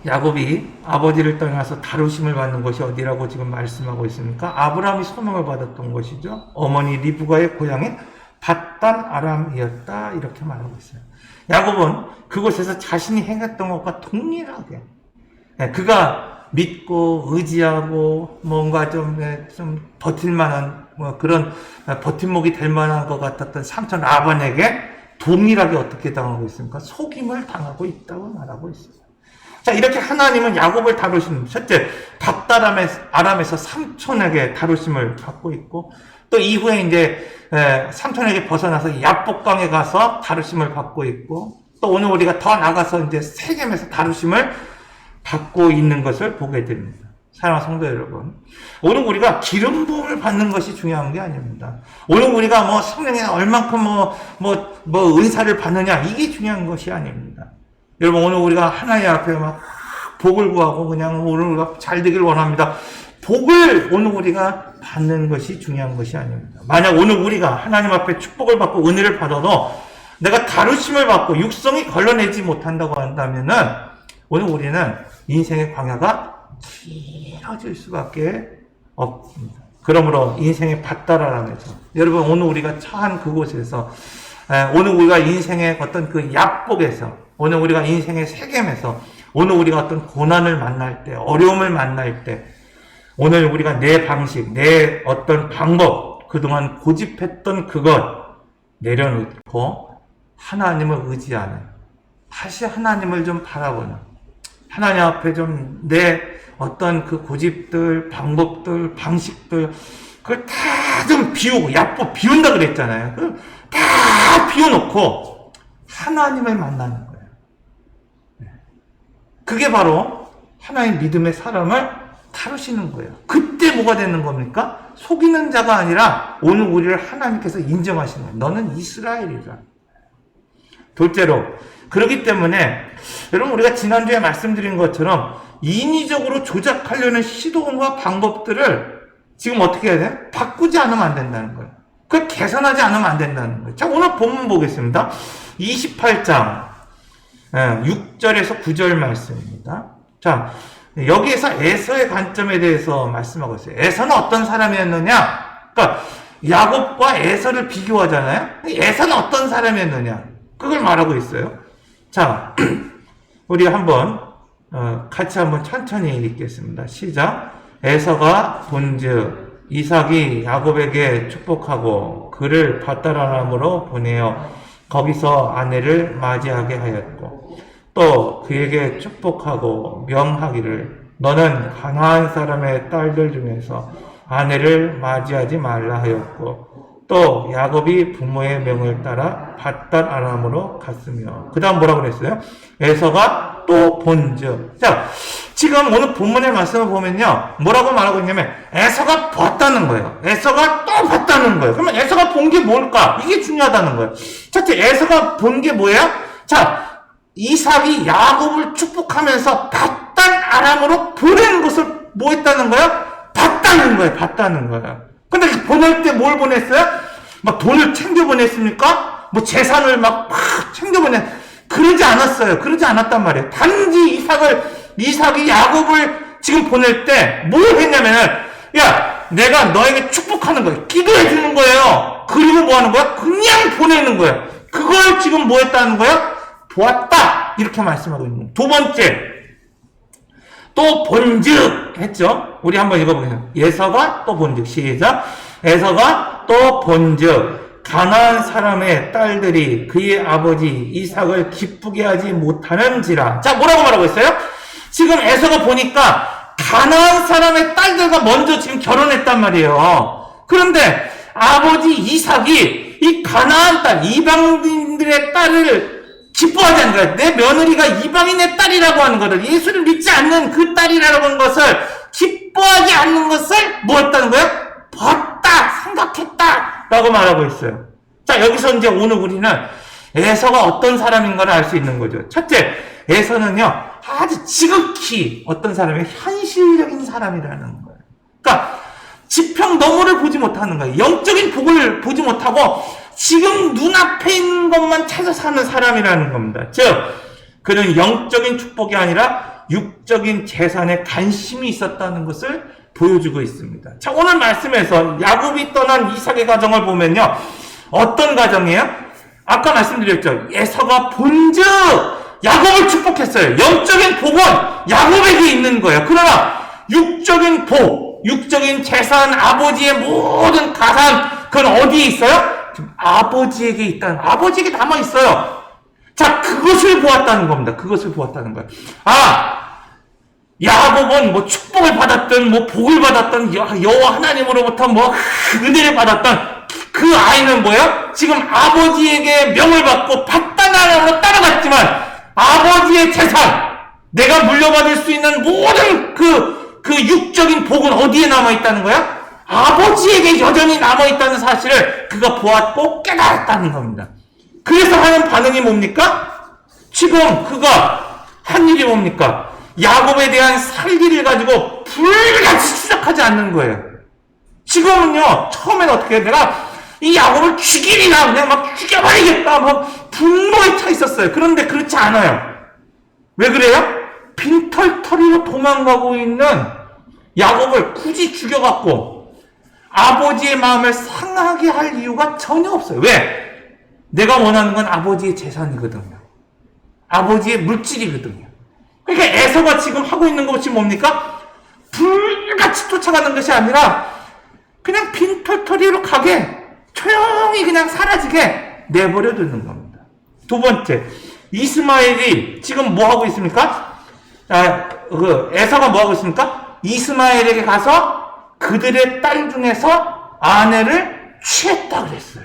야곱이 아버지를 떠나서 다루심을 받는 것이 어디라고 지금 말씀하고 있습니까? 아브라함이 소명을 받았던 것이죠. 어머니 리브가의 고향인 밧단 아람이었다, 이렇게 말하고 있어요. 야곱은 그곳에서 자신이 행했던 것과 동일하게, 그가 믿고 의지하고 뭔가 좀 버틸만한 그런 버팀목이 될 만한 것 같았던 삼촌 라반에게 동일하게 어떻게 당하고 있습니까? 속임을 당하고 있다고 말하고 있어요. 자, 이렇게 하나님은 야곱을 다루시는, 첫째, 밧단 아람에서 삼촌에게 다루심을 받고 있고, 또 이후에 이제 삼촌에게 벗어나서 야복강에 가서 다루심을 받고 있고, 또 오늘 우리가 더 나가서 이제 세겜에서 다루심을 받고 있는 것을 보게 됩니다. 사랑하는 성도 여러분, 오늘 우리가 기름 부음을 받는 것이 중요한 게 아닙니다. 오늘 우리가 성령에 얼만큼 은사를 받느냐, 이게 중요한 것이 아닙니다. 여러분, 오늘 우리가 하나님 앞에 막 복을 구하고 그냥 오늘 우리가 잘 되길 원합니다. 복을 오늘 우리가 받는 것이 중요한 것이 아닙니다. 만약 오늘 우리가 하나님 앞에 축복을 받고 은혜를 받아도 내가 다루심을 받고 육성이 걸러내지 못한다고 한다면은 오늘 우리는 인생의 광야가 길어질 수밖에 없습니다. 그러므로 인생의 밧다라라면서, 여러분, 오늘 우리가 처한 그곳에서, 오늘 우리가 인생의 어떤 그 약복에서, 오늘 우리가 인생의 세겜에서, 오늘 우리가 어떤 고난을 만날 때, 어려움을 만날 때, 오늘 우리가 내 방식, 내 어떤 방법, 그동안 고집했던 그것 내려놓고 하나님을 의지하는, 다시 하나님을 좀 바라보는, 하나님 앞에 좀 내 어떤 그 고집들, 방법들, 방식들, 그걸 다 좀 비우고, 약복 비운다 그랬잖아요. 그걸 다 비워놓고 하나님을 만나는 거예요. 그게 바로 하나님 믿음의 사람을 다루시는 거예요. 그때 뭐가 되는 겁니까? 속이는 자가 아니라 오늘 우리를 하나님께서 인정하시는 거예요. 너는 이스라엘이라. 둘째로, 그렇기 때문에 여러분, 우리가 지난주에 말씀드린 것처럼 인위적으로 조작하려는 시도와 방법들을 지금 어떻게 해야 돼? 바꾸지 않으면 안 된다는 거예요. 그걸 개선하지 않으면 안 된다는 거예요. 자, 오늘 본문 보겠습니다. 28장 6절에서 9절 말씀입니다. 자, 여기에서 에서의 관점에 대해서 말씀하고 있어요. 에서는 어떤 사람이었느냐? 그러니까 야곱과 에서를 비교하잖아요. 에서는 어떤 사람이었느냐? 그걸 말하고 있어요. 자, 우리 한번 같이 한번 천천히 읽겠습니다. 시작. 에서가 본즉 이삭이 야곱에게 축복하고 그를 밧단 아람으로 보내어 거기서 아내를 맞이하게 하였고, 또 그에게 축복하고 명하기를 너는 가나안 사람의 딸들 중에서 아내를 맞이하지 말라 하였고, 또 야곱이 부모의 명을 따라 밧단 아람으로 갔으며, 그 다음 뭐라고 그랬어요? 에서가 또 본즉. 자, 지금 오늘 본문의 말씀을 보면요, 뭐라고 말하고 있냐면 에서가 봤다는 거예요. 에서가 또 봤다는 거예요. 그러면 에서가 본 게 뭘까? 이게 중요하다는 거예요. 첫째, 에서가 본 게 뭐예요? 자, 이삭이 야곱을 축복하면서 밧단 아람으로 보내는 것을 뭐 했다는 거예요? 봤다는 거예요. 봤다는 거예요. 근데 보낼 때 뭘 보냈어요? 막 돈을 챙겨 보냈습니까? 뭐 재산을 막 챙겨 그러지 않았어요. 그러지 않았단 말이에요. 단지 이삭이 야곱을 지금 보낼 때 뭘 했냐면은, 야, 내가 너에게 축복하는 거예요. 기도해 주는 거예요. 그리고 뭐 하는 거야? 그냥 보내는 거예요. 그걸 지금 뭐 했다는 거예요? 보았다. 이렇게 말씀하고 있는 거예요. 두 번째, 또 본즉 했죠. 우리 한번 읽어보겠습니다. 에서가 또 본즉. 시작. 에서가 또 본즉 가나안 사람의 딸들이 그의 아버지 이삭을 기쁘게 하지 못하는지라. 자, 뭐라고 말하고 있어요? 지금 에서가 보니까 가나안 사람의 딸들과 먼저 지금 결혼했단 말이에요. 그런데 아버지 이삭이 이 가나안 딸, 이방인들의 딸을 기뻐하지 않는 거야. 내 며느리가 이방인의 딸이라고 하는 것을, 예수를 믿지 않는 그 딸이라고 하는 것을 기뻐하지 않는 것을 뭐 했다는 거야? 봤다, 생각했다 라고 말하고 있어요. 자, 여기서 이제 오늘 우리는 에서가 어떤 사람인가를 알 수 있는 거죠. 첫째, 에서는요 아주 지극히 어떤 사람이 현실적인 사람이라는 거예요. 그러니까 지평 너머를 보지 못하는 거예요. 영적인 복을 보지 못하고 지금 눈앞에 있는 것만 찾아 사는 사람이라는 겁니다. 즉, 그는 영적인 축복이 아니라 육적인 재산에 관심이 있었다는 것을 보여주고 있습니다. 자, 오늘 말씀에서 야곱이 떠난 이삭의 가정을 보면요, 어떤 가정이에요? 아까 말씀드렸죠. 에서가 본즉 야곱을 축복했어요. 영적인 복은 야곱에게 있는 거예요. 그러나 육적인 복, 육적인 재산, 아버지의 모든 가산, 그건 어디에 있어요? 지금 아버지에게 있다는, 아버지에게 남아 있어요. 자, 그것을 보았다는 겁니다. 그것을 보았다는 거예요. 아, 야곱은 뭐 축복을 받았든 뭐 복을 받았든 여호와 하나님으로부터 뭐 은혜를 받았던 그 아이는 뭐예요? 지금 아버지에게 명을 받고 바다나라로 따라갔지만 아버지의 재산, 내가 물려받을 수 있는 모든 그 육적인 복은 어디에 남아있다는 거야? 아버지에게 여전히 남아있다는 사실을 그가 보았고 깨달았다는 겁니다. 그래서 하는 반응이 뭡니까? 지금 그가 한 일이 뭡니까? 야곱에 대한 살기를 가지고 불같이 추적하지 않는 거예요. 지금은요, 처음엔 어떻게 해? 내가 이 야곱을 죽이리라, 그냥 막 죽여버리겠다, 막 분노에 차 있었어요. 그런데 그렇지 않아요. 왜 그래요? 빈털터리로 도망가고 있는 야곱을 굳이 죽여갖고 아버지의 마음을 상하게 할 이유가 전혀 없어요. 왜? 내가 원하는 건 아버지의 재산이거든요. 아버지의 물질이거든요. 그러니까 에서가 지금 하고 있는 것이 뭡니까? 불같이 쫓아가는 것이 아니라 그냥 빈털터리로 가게, 조용히 그냥 사라지게 내버려 두는 겁니다. 두 번째, 이스마엘이 지금 뭐 하고 있습니까? 에서가 뭐 하고 있습니까? 이스마엘에게 가서 그들의 딸 중에서 아내를 취했다 그랬어요.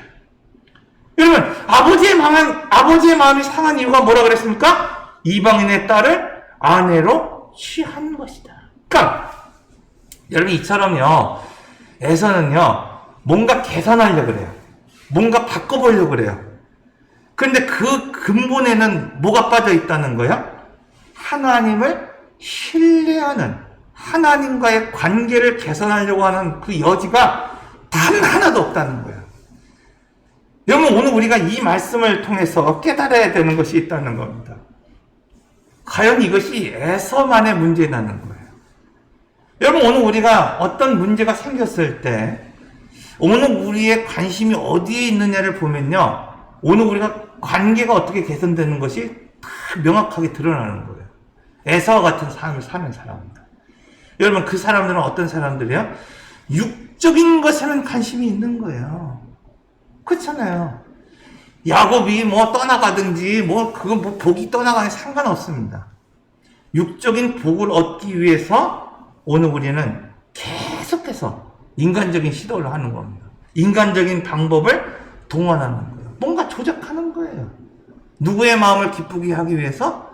여러분, 아버지의 마음이 상한 이유가 뭐라 그랬습니까? 이방인의 딸을 아내로 취한 것이다. 그러니까 여러분, 이처럼요, 에서는요 뭔가 계산하려고 그래요. 뭔가 바꿔보려고 그래요. 그런데 그 근본에는 뭐가 빠져 있다는 거예요? 하나님을 신뢰하는, 하나님과의 관계를 개선하려고 하는 그 여지가 단 하나도 없다는 거예요. 여러분, 오늘 우리가 이 말씀을 통해서 깨달아야 되는 것이 있다는 겁니다. 과연 이것이 에서만의 문제라는 거예요. 여러분, 오늘 우리가 어떤 문제가 생겼을 때 오늘 우리의 관심이 어디에 있느냐를 보면요, 오늘 우리가 관계가 어떻게 개선되는 것이 다 명확하게 드러나는 거예요. 에서와 같은 삶을 사는 사람입니다. 여러분, 그 사람들은 어떤 사람들이에요? 육적인 것에는 관심이 있는 거예요. 그렇잖아요. 야곱이 뭐 떠나가든지 그건 복이 떠나가니 상관없습니다. 육적인 복을 얻기 위해서 오늘 우리는 계속해서 인간적인 시도를 하는 겁니다. 인간적인 방법을 동원하는 거예요. 뭔가 조작하는 거예요. 누구의 마음을 기쁘게 하기 위해서?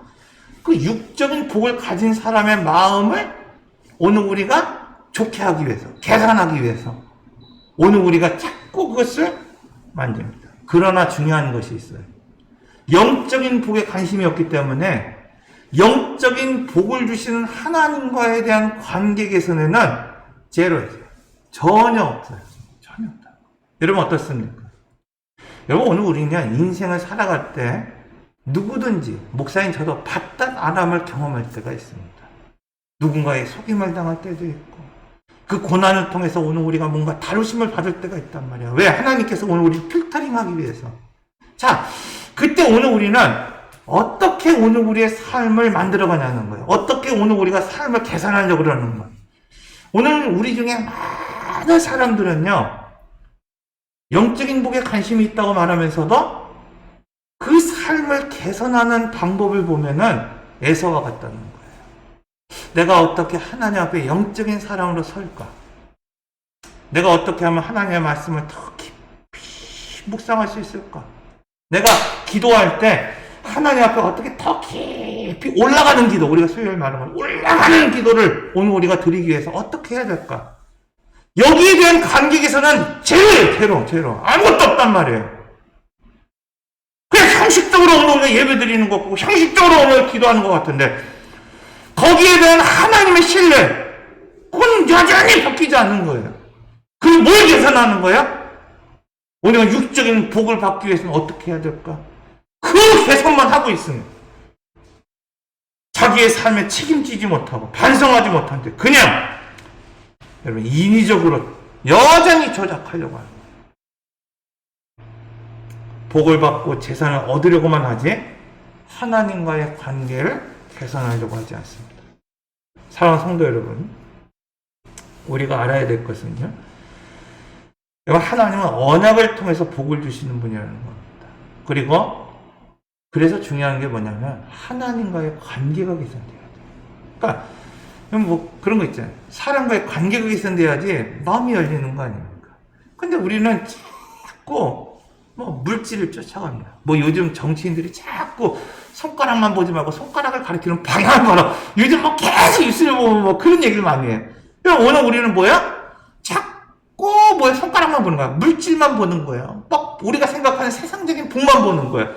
그 육적인 복을 가진 사람의 마음을 오늘 우리가 좋게 하기 위해서, 계산하기 위해서 오늘 우리가 자꾸 그것을 만집니다. 그러나 중요한 것이 있어요. 영적인 복에 관심이 없기 때문에 영적인 복을 주시는 하나님과에 대한 관계 개선에는 제로예요. 전혀 없어요. 전혀 없다. 여러분, 어떻습니까? 여러분, 오늘 우리는 인생을 살아갈 때 누구든지, 목사인 저도 바닥아람을 경험할 때가 있습니다. 누군가의 속임을 당할 때도 있고, 그 고난을 통해서 오늘 우리가 뭔가 다루심을 받을 때가 있단 말이야. 왜? 하나님께서 오늘 우리를 필터링하기 위해서. 자, 그때 오늘 우리는 어떻게 오늘 우리의 삶을 만들어가냐는 거예요. 어떻게 오늘 우리가 삶을 개선하려고 그러는 거예요. 오늘 우리 중에 많은 사람들은요, 영적인 복에 관심이 있다고 말하면서도 그 삶을 개선하는 방법을 보면은 에서와 같다는 거예요. 내가 어떻게 하나님 앞에 영적인 사람으로 설까? 내가 어떻게 하면 하나님의 말씀을 더 깊이 묵상할 수 있을까? 내가 기도할 때 하나님 앞에 어떻게 더 깊이 올라가는 기도, 우리가 수요일 말하는 올라가는 기도를 오늘 우리가 드리기 위해서 어떻게 해야 될까? 여기에 대한 간격에서는 제로 아무것도 없단 말이에요. 그냥 형식적으로 오늘 우리가 예배 드리는 것 같고 형식적으로 오늘 기도하는 것 같은데 거기에 대한 하나님의 신뢰, 그건 여전히 바뀌지 않는 거예요. 그럼 뭘 계산하는 거야? 우리가 육적인 복을 받기 위해서는 어떻게 해야 될까? 그 계산만 하고 있습니다. 자기의 삶에 책임지지 못하고 반성하지 못한데 그냥 여러분 인위적으로 여전히 조작하려고 하는 거예요. 복을 받고 재산을 얻으려고만 하지 하나님과의 관계를 개선하려고 하지 않습니다. 사랑하는 성도 여러분, 우리가 알아야 될 것은요, 하나님은 언약을 통해서 복을 주시는 분이라는 겁니다. 그리고 그래서 중요한 게 뭐냐면 하나님과의 관계가 개선돼야 돼요. 그러니까 뭐 그런 거 있잖아요. 사람과의 관계가 개선돼야지 마음이 열리는 거 아닙니까? 근데 우리는 자꾸 뭐 물질을 쫓아갑니다. 뭐 요즘 정치인들이 자꾸 손가락만 보지 말고 손가락을 가리키는 방향을 봐라. 요즘 뭐 계속 뉴스를 보면 뭐 그런 얘기를 많이 해요. 그럼 오늘 우리는 뭐야? 자꾸 뭐야? 손가락만 보는 거야. 물질만 보는 거예요. 막 우리가 생각하는 세상적인 복만 보는 거예요.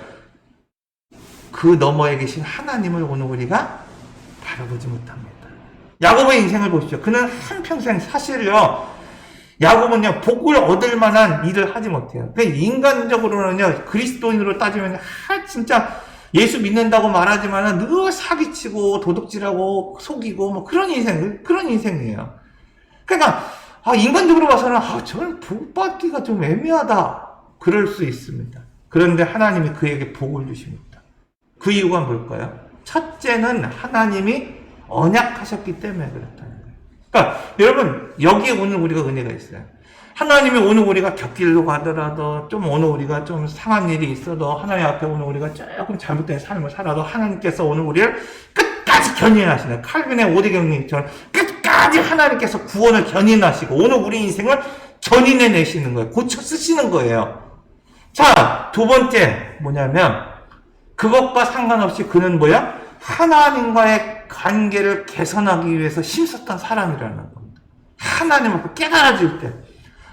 그 너머에 계신 하나님을 오늘 우리가 바라보지 못합니다. 야곱의 인생을 보십시오. 그는 한평생 사실요, 야곱은요, 복을 얻을 만한 일을 하지 못해요. 그러니까 인간적으로는요, 그리스도인으로 따지면, 진짜 예수 믿는다고 말하지만 늘 사기치고, 도둑질하고, 속이고, 뭐 그런 인생이에요. 그러니까, 인간적으로 봐서는, 저는 복 받기가 좀 애매하다. 그럴 수 있습니다. 그런데 하나님이 그에게 복을 주십니다. 그 이유가 뭘까요? 첫째는 하나님이 언약하셨기 때문에 그렇다는 거예요. 그러니까 여러분 여기에 오늘 우리가 은혜가 있어요. 하나님이 오늘 우리가 곁길로 가더라도 좀 오늘 우리가 좀 상한 일이 있어도 하나님 앞에 오늘 우리가 조금 잘못된 삶을 살아도 하나님께서 오늘 우리를 끝까지 견인하시는 칼빈의 오대경님처럼 끝까지 하나님께서 구원을 견인하시고 오늘 우리 인생을 견인해 내시는 거예요. 고쳐 쓰시는 거예요. 자, 두 번째 뭐냐면 그것과 상관없이 그는 뭐야? 하나님과의 관계를 개선하기 위해서 힘썼던 사람이라는 겁니다. 하나님 앞에 깨달아질 때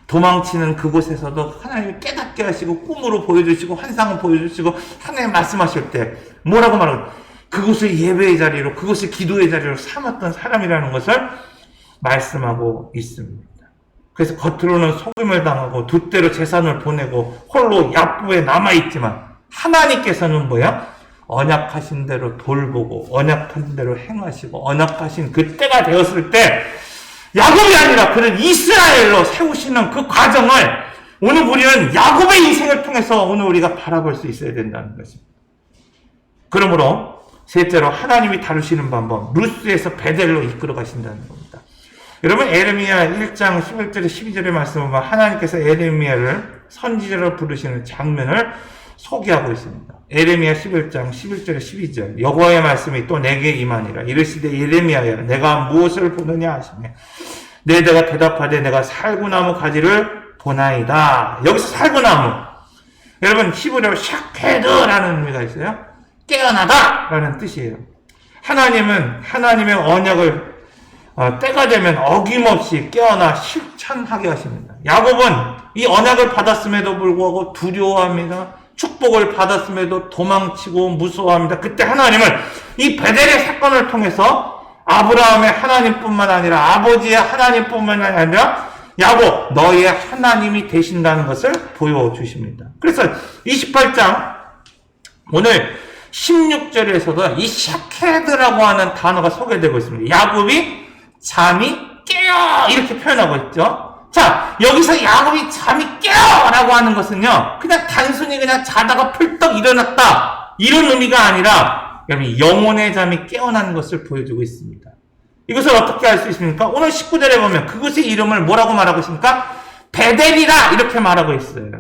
도망치는 그곳에서도 하나님이 깨닫게 하시고 꿈으로 보여주시고 환상을 보여주시고 하나님 말씀하실 때 뭐라고 말하고 그곳을 예배의 자리로 그곳을 기도의 자리로 삼았던 사람이라는 것을 말씀하고 있습니다. 그래서 겉으로는 속임을 당하고 돛대로 재산을 보내고 홀로 야부에 남아있지만 하나님께서는 뭐야? 언약하신 대로 돌보고 언약한 대로 행하시고 언약하신 그 때가 되었을 때 야곱이 아니라 그는 이스라엘로 세우시는 그 과정을 오늘 우리는 야곱의 인생을 통해서 오늘 우리가 바라볼 수 있어야 된다는 것입니다. 그러므로 셋째로 하나님이 다루시는 방법 루스에서 베델로 이끌어 가신다는 겁니다. 여러분 에레미야 1장 11절에 12절의 말씀을 보면 하나님께서 에레미야를 선지자로 부르시는 장면을 소개하고 있습니다. 에레미야 11장 11절에 12절 여호와의 말씀이 또 내게 임하니라 이르시되 에레미야야 내가 무엇을 보느냐 하시며 내가 대답하되 내가 살구나무 가지를 보나이다. 여기서 살구나무 여러분 히브리어로 샤케드라는 의미가 있어요. 깨어나다 라는 뜻이에요. 하나님은 하나님의 언약을 때가 되면 어김없이 깨어나 실천하게 하십니다. 야곱은 이 언약을 받았음에도 불구하고 두려워합니다. 축복을 받았음에도 도망치고 무서워합니다. 그때 하나님은 이 베델의 사건을 통해서 아브라함의 하나님뿐만 아니라 아버지의 하나님뿐만 아니라 야곱 너의 하나님이 되신다는 것을 보여주십니다. 그래서 28장 오늘 16절에서도 이 샤케드라고 하는 단어가 소개되고 있습니다. 야곱이 잠이 깨어 이렇게 표현하고 있죠. 자, 여기서 야곱이 잠이 깨어라고 하는 것은요, 그냥 단순히 그냥 자다가 펄떡 일어났다 이런 의미가 아니라 여러분 영혼의 잠이 깨어나는 것을 보여주고 있습니다. 이것을 어떻게 알 수 있습니까? 오늘 19절에 보면 그것의 이름을 뭐라고 말하고 있습니까? 베델이라 이렇게 말하고 있어요.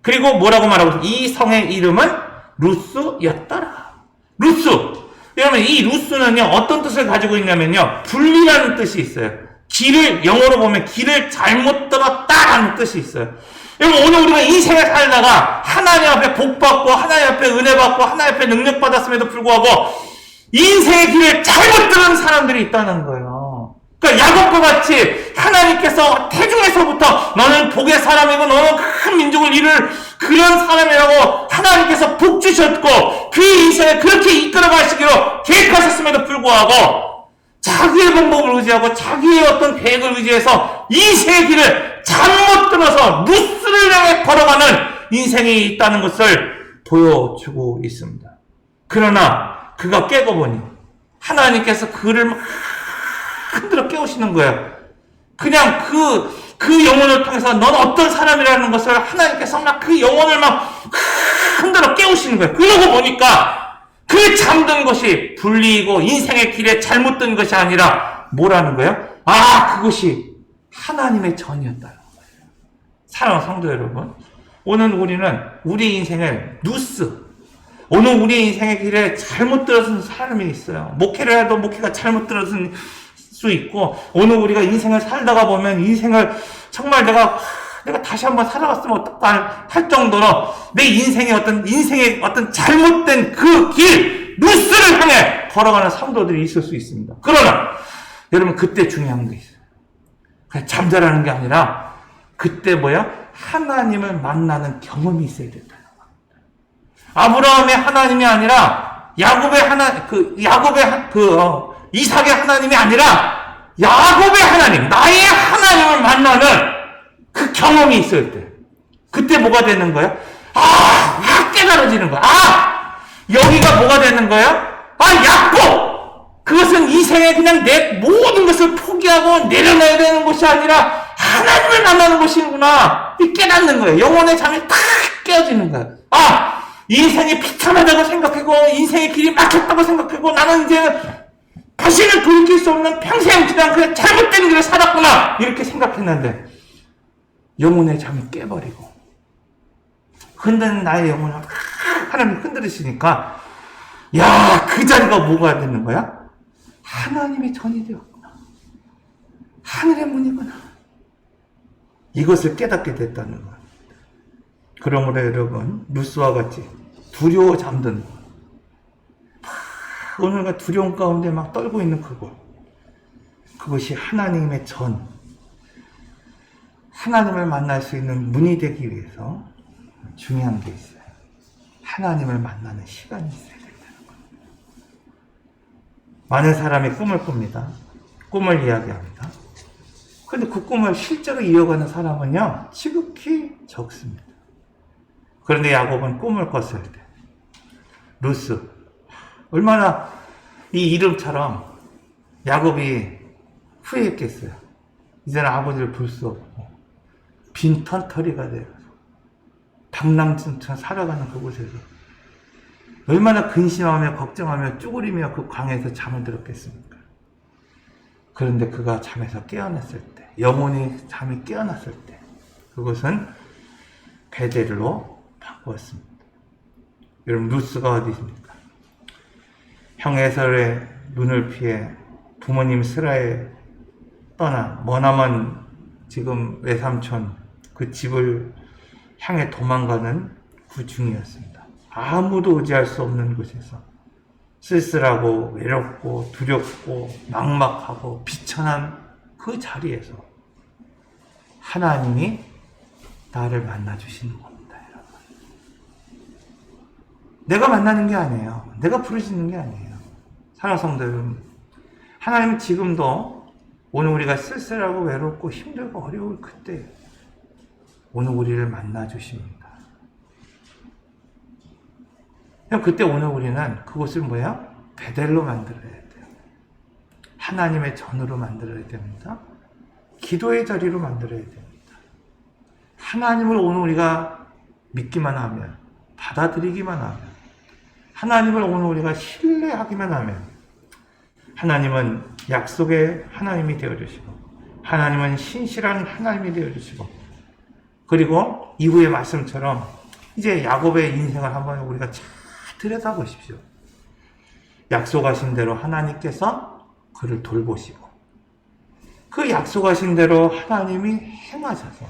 그리고 뭐라고 말하고 있어요? 이 성의 이름은 루스였더라. 루스. 여러분 이 루스는요 어떤 뜻을 가지고 있냐면요 분리라는 뜻이 있어요. 길을, 영어로 보면 길을 잘못 들었다라는 뜻이 있어요. 여러분, 오늘 우리가 인생을 살다가 하나님 앞에 복 받고, 하나님 앞에 은혜 받고, 하나님 앞에 능력 받았음에도 불구하고 인생의 길을 잘못 들은 사람들이 있다는 거예요. 그러니까 야곱과 같이 하나님께서 태중에서부터 너는 복의 사람이고 너는 큰 민족을 이룰 그런 사람이라고 하나님께서 복 주셨고 그 인생을 그렇게 이끌어 가시기로 계획하셨음에도 불구하고 자기의 방법을 의지하고 자기의 어떤 계획을 의지해서 인생의 길을 잘못 들어서 루스를 향해 걸어가는 인생이 있다는 것을 보여주고 있습니다. 그러나 그가 깨고 보니 하나님께서 그를 막 흔들어 깨우시는 거예요. 그냥 그 영혼을 통해서 넌 어떤 사람이라는 것을 하나님께서 막 그 영혼을 막 흔들어 깨우시는 거예요. 그러고 보니까 그 잠든 것이 불리고 인생의 길에 잘못 든 것이 아니라 뭐라는 거예요? 그것이 하나님의 전이었다는 거예요. 사랑하는 성도 여러분, 오늘 우리는 우리 인생의 오늘 우리 인생의 길에 잘못 들어선 사람이 있어요. 목회를 해도 목회가 잘못 들어선 수 있고, 오늘 우리가 인생을 살다가 보면 인생을 정말 내가 다시 한번 살아갔으면 어떨까 할 정도로 내 인생의 어떤 잘못된 그 길, 루스를 향해 걸어가는 성도들이 있을 수 있습니다. 그러나 여러분, 그때 중요한 게 있어요. 그냥 잠자라는 게 아니라 그때 하나님을 만나는 경험이 있어야 된다는 겁니다. 아브라함의 하나님이 아니라 이삭의 하나님이 아니라 야곱의 하나님, 나의 하나님을 만나는 그 경험이 있을 때, 그때 뭐가 되는 거예요? 깨달아지는 거야. 여기가 뭐가 되는 거예요? 야곱! 그것은 인생에 그냥 내 모든 것을 포기하고 내려놔야 되는 것이 아니라 하나님을 만나는 것이구나. 깨닫는 거예요. 영혼의 잠이 탁 깨어지는 거예요. 인생이 비참하다고 생각하고 인생의 길이 막혔다고 생각하고 나는 이제 다시는 돌이킬 수 없는 평생 그냥 잘못된 길을 살았구나 이렇게 생각했는데 영혼의 잠이 깨버리고 흔드는 나의 영혼을 하나님이 흔들으시니까 그 자리가 뭐가 되는 거야? 하나님의 전이 되었구나. 하늘의 문이구나. 이것을 깨닫게 됐다는 거야. 그러므로 여러분, 루스와 같이 두려워 잠든 오늘과 두려움 가운데 막 떨고 있는 그것이 하나님의 전, 하나님을 만날 수 있는 문이 되기 위해서 중요한 게 있어요. 하나님을 만나는 시간이 있어야 된다는 거예요. 많은 사람이 꿈을 꿉니다. 꿈을 이야기합니다. 그런데 그 꿈을 실제로 이어가는 사람은요, 지극히 적습니다. 그런데 야곱은 꿈을 꿨을 때, 루스, 얼마나 이 이름처럼 야곱이 후회했겠어요. 이제는 아버지를 볼 수 없고 빈털터리가 되어서 방랑처럼 살아가는 그곳에서 얼마나 근심하며 걱정하며 쭈그리며 그 광야에서 잠을 들었겠습니까? 그런데 그가 잠에서 깨어났을 때, 영혼이 잠이 깨어났을 때 그것은 베델로 바꾸었습니다. 여러분, 루스가 어디 있습니까? 형 에설의 눈을 피해 부모님 스라에 떠나 머나먼 지금 외삼촌 그 집을 향해 도망가는 그 중이었습니다. 아무도 의지할 수 없는 곳에서 쓸쓸하고 외롭고 두렵고 막막하고 비천한 그 자리에서 하나님이 나를 만나주시는 겁니다, 여러분. 내가 만나는 게 아니에요. 내가 부르시는 게 아니에요. 사랑하는 성도 여러분, 하나님은 지금도 오늘 우리가 쓸쓸하고 외롭고 힘들고 어려울 그때 오늘 우리를 만나주십니다. 그때 오늘 우리는 그것을 베델로 만들어야 돼요. 하나님의 전으로 만들어야 됩니다. 기도의 자리로 만들어야 됩니다. 하나님을 오늘 우리가 믿기만 하면, 받아들이기만 하면, 하나님을 오늘 우리가 신뢰하기만 하면 하나님은 약속의 하나님이 되어주시고 하나님은 신실한 하나님이 되어주시고, 그리고 이후의 말씀처럼 이제 야곱의 인생을 한번 우리가 잘 들여다보십시오. 약속하신 대로 하나님께서 그를 돌보시고 그 약속하신 대로 하나님이 행하셔서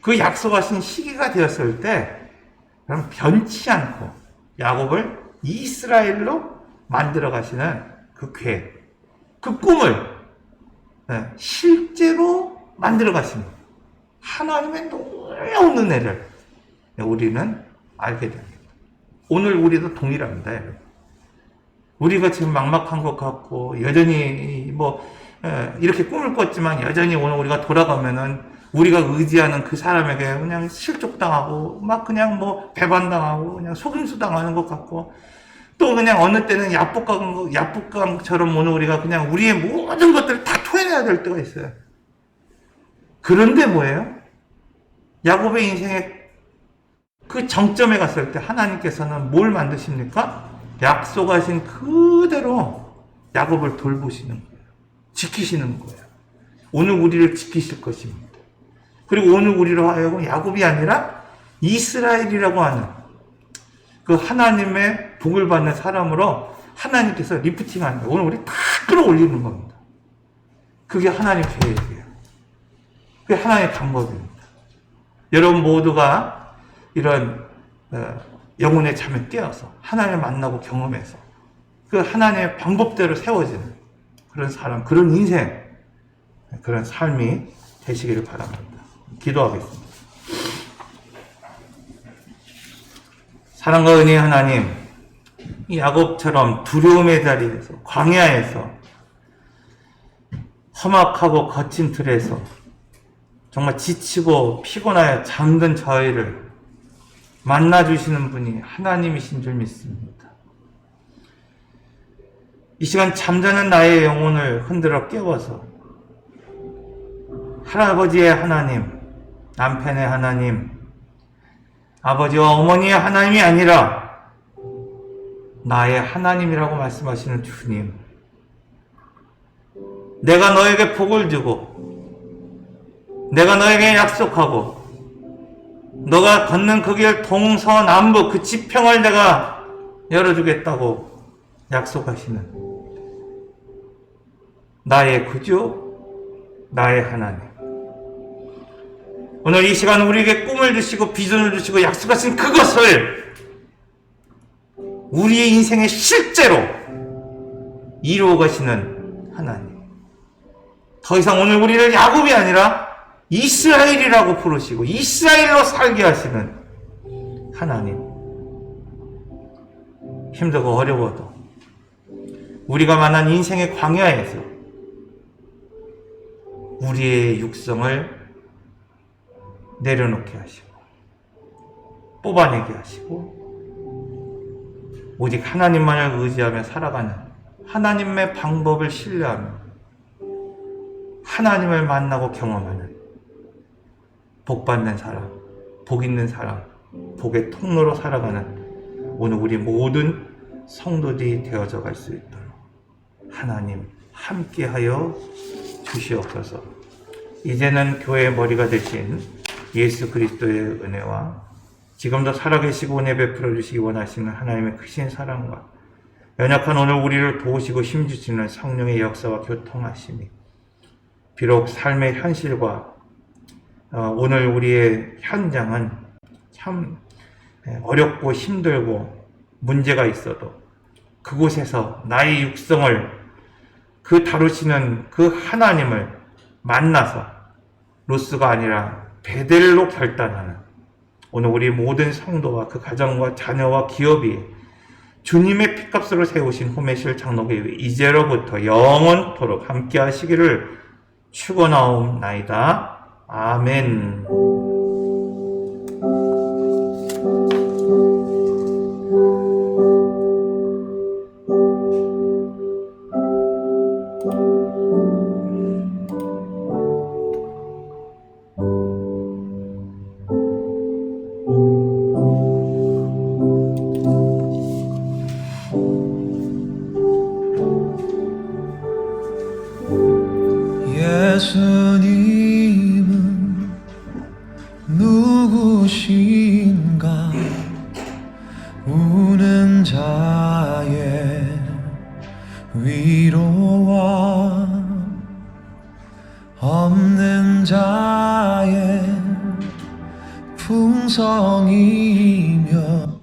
그 약속하신 시기가 되었을 때 그럼 변치 않고 야곱을 이스라엘로 만들어 가시는 그 계획, 그 꿈을 실제로 만들어 가시는 하나님의 놀라운 은혜를 우리는 알게 됩니다. 오늘 우리도 동일합니다, 여러분. 우리가 지금 막막한 것 같고 여전히 이렇게 꿈을 꿨지만 여전히 오늘 우리가 돌아가면은 우리가 의지하는 그 사람에게 그냥 실족당하고 막 그냥 배반당하고 그냥 속임수 당하는 것 같고 또 그냥 어느 때는 야복강처럼 오늘 우리가 그냥 우리의 모든 것들을 다 토해내야 될 때가 있어요. 그런데 뭐예요? 야곱의 인생의 그 정점에 갔을 때 하나님께서는 뭘 만드십니까? 약속하신 그대로 야곱을 돌보시는 거예요. 지키시는 거예요. 오늘 우리를 지키실 것입니다. 그리고 오늘 우리로 하여금 야곱이 아니라 이스라엘이라고 하는 그 하나님의 복을 받는 사람으로 하나님께서 리프팅하는 거예요. 오늘 우리 다 끌어올리는 겁니다. 그게 하나님 계획이에요. 그게 하나님의 방법입니다. 여러분 모두가 이런 영혼의 잠에 깨어서 하나님을 만나고 경험해서 그 하나님의 방법대로 세워지는 그런 사람, 그런 인생, 그런 삶이 되시기를 바랍니다. 기도하겠습니다. 사랑과 은혜의 하나님, 이 야곱처럼 두려움의 자리에서, 광야에서, 험악하고 거친 틀에서 정말 지치고 피곤하여 잠든 저희를 만나주시는 분이 하나님이신 줄 믿습니다. 이 시간 잠자는 나의 영혼을 흔들어 깨워서 할아버지의 하나님, 남편의 하나님, 아버지와 어머니의 하나님이 아니라 나의 하나님이라고 말씀하시는 주님, 내가 너에게 복을 주고 내가 너에게 약속하고 너가 걷는 그 길 동서남북 그 지평을 내가 열어주겠다고 약속하시는 나의 구주, 나의 하나님. 오늘 이 시간 우리에게 꿈을 주시고 비전을 주시고 약속하신 그것을 우리의 인생에 실제로 이루어 가시는 하나님. 더 이상 오늘 우리를 야곱이 아니라 이스라엘이라고 부르시고 이스라엘로 살게 하시는 하나님. 힘들고 어려워도 우리가 만난 인생의 광야에서 우리의 육성을 내려놓게 하시고 뽑아내게 하시고 오직 하나님만을 의지하며 살아가는 하나님의 방법을 신뢰하며 하나님을 만나고 경험하는 복받는 사람, 복 있는 사람, 복의 통로로 살아가는 오늘 우리 모든 성도들이 되어져 갈 수 있도록 하나님 함께하여 주시옵소서. 이제는 교회의 머리가 되신 예수 그리스도의 은혜와 지금도 살아계시고 은혜 베풀어 주시기 원하시는 하나님의 크신 사랑과 연약한 오늘 우리를 도우시고 힘주시는 성령의 역사와 교통하심이 비록 삶의 현실과 오늘 우리의 현장은 참 어렵고 힘들고 문제가 있어도 그곳에서 나의 육성을 그 다루시는 그 하나님을 만나서 로스가 아니라 베델로 결단하는 오늘 우리 모든 성도와 그 가정과 자녀와 기업이 주님의 피값으로 세우신 호메실 장로교회 이제로부터 영원토록 함께 하시기를 축원하옵나이다. 아멘. 예수님은 자의 풍성이며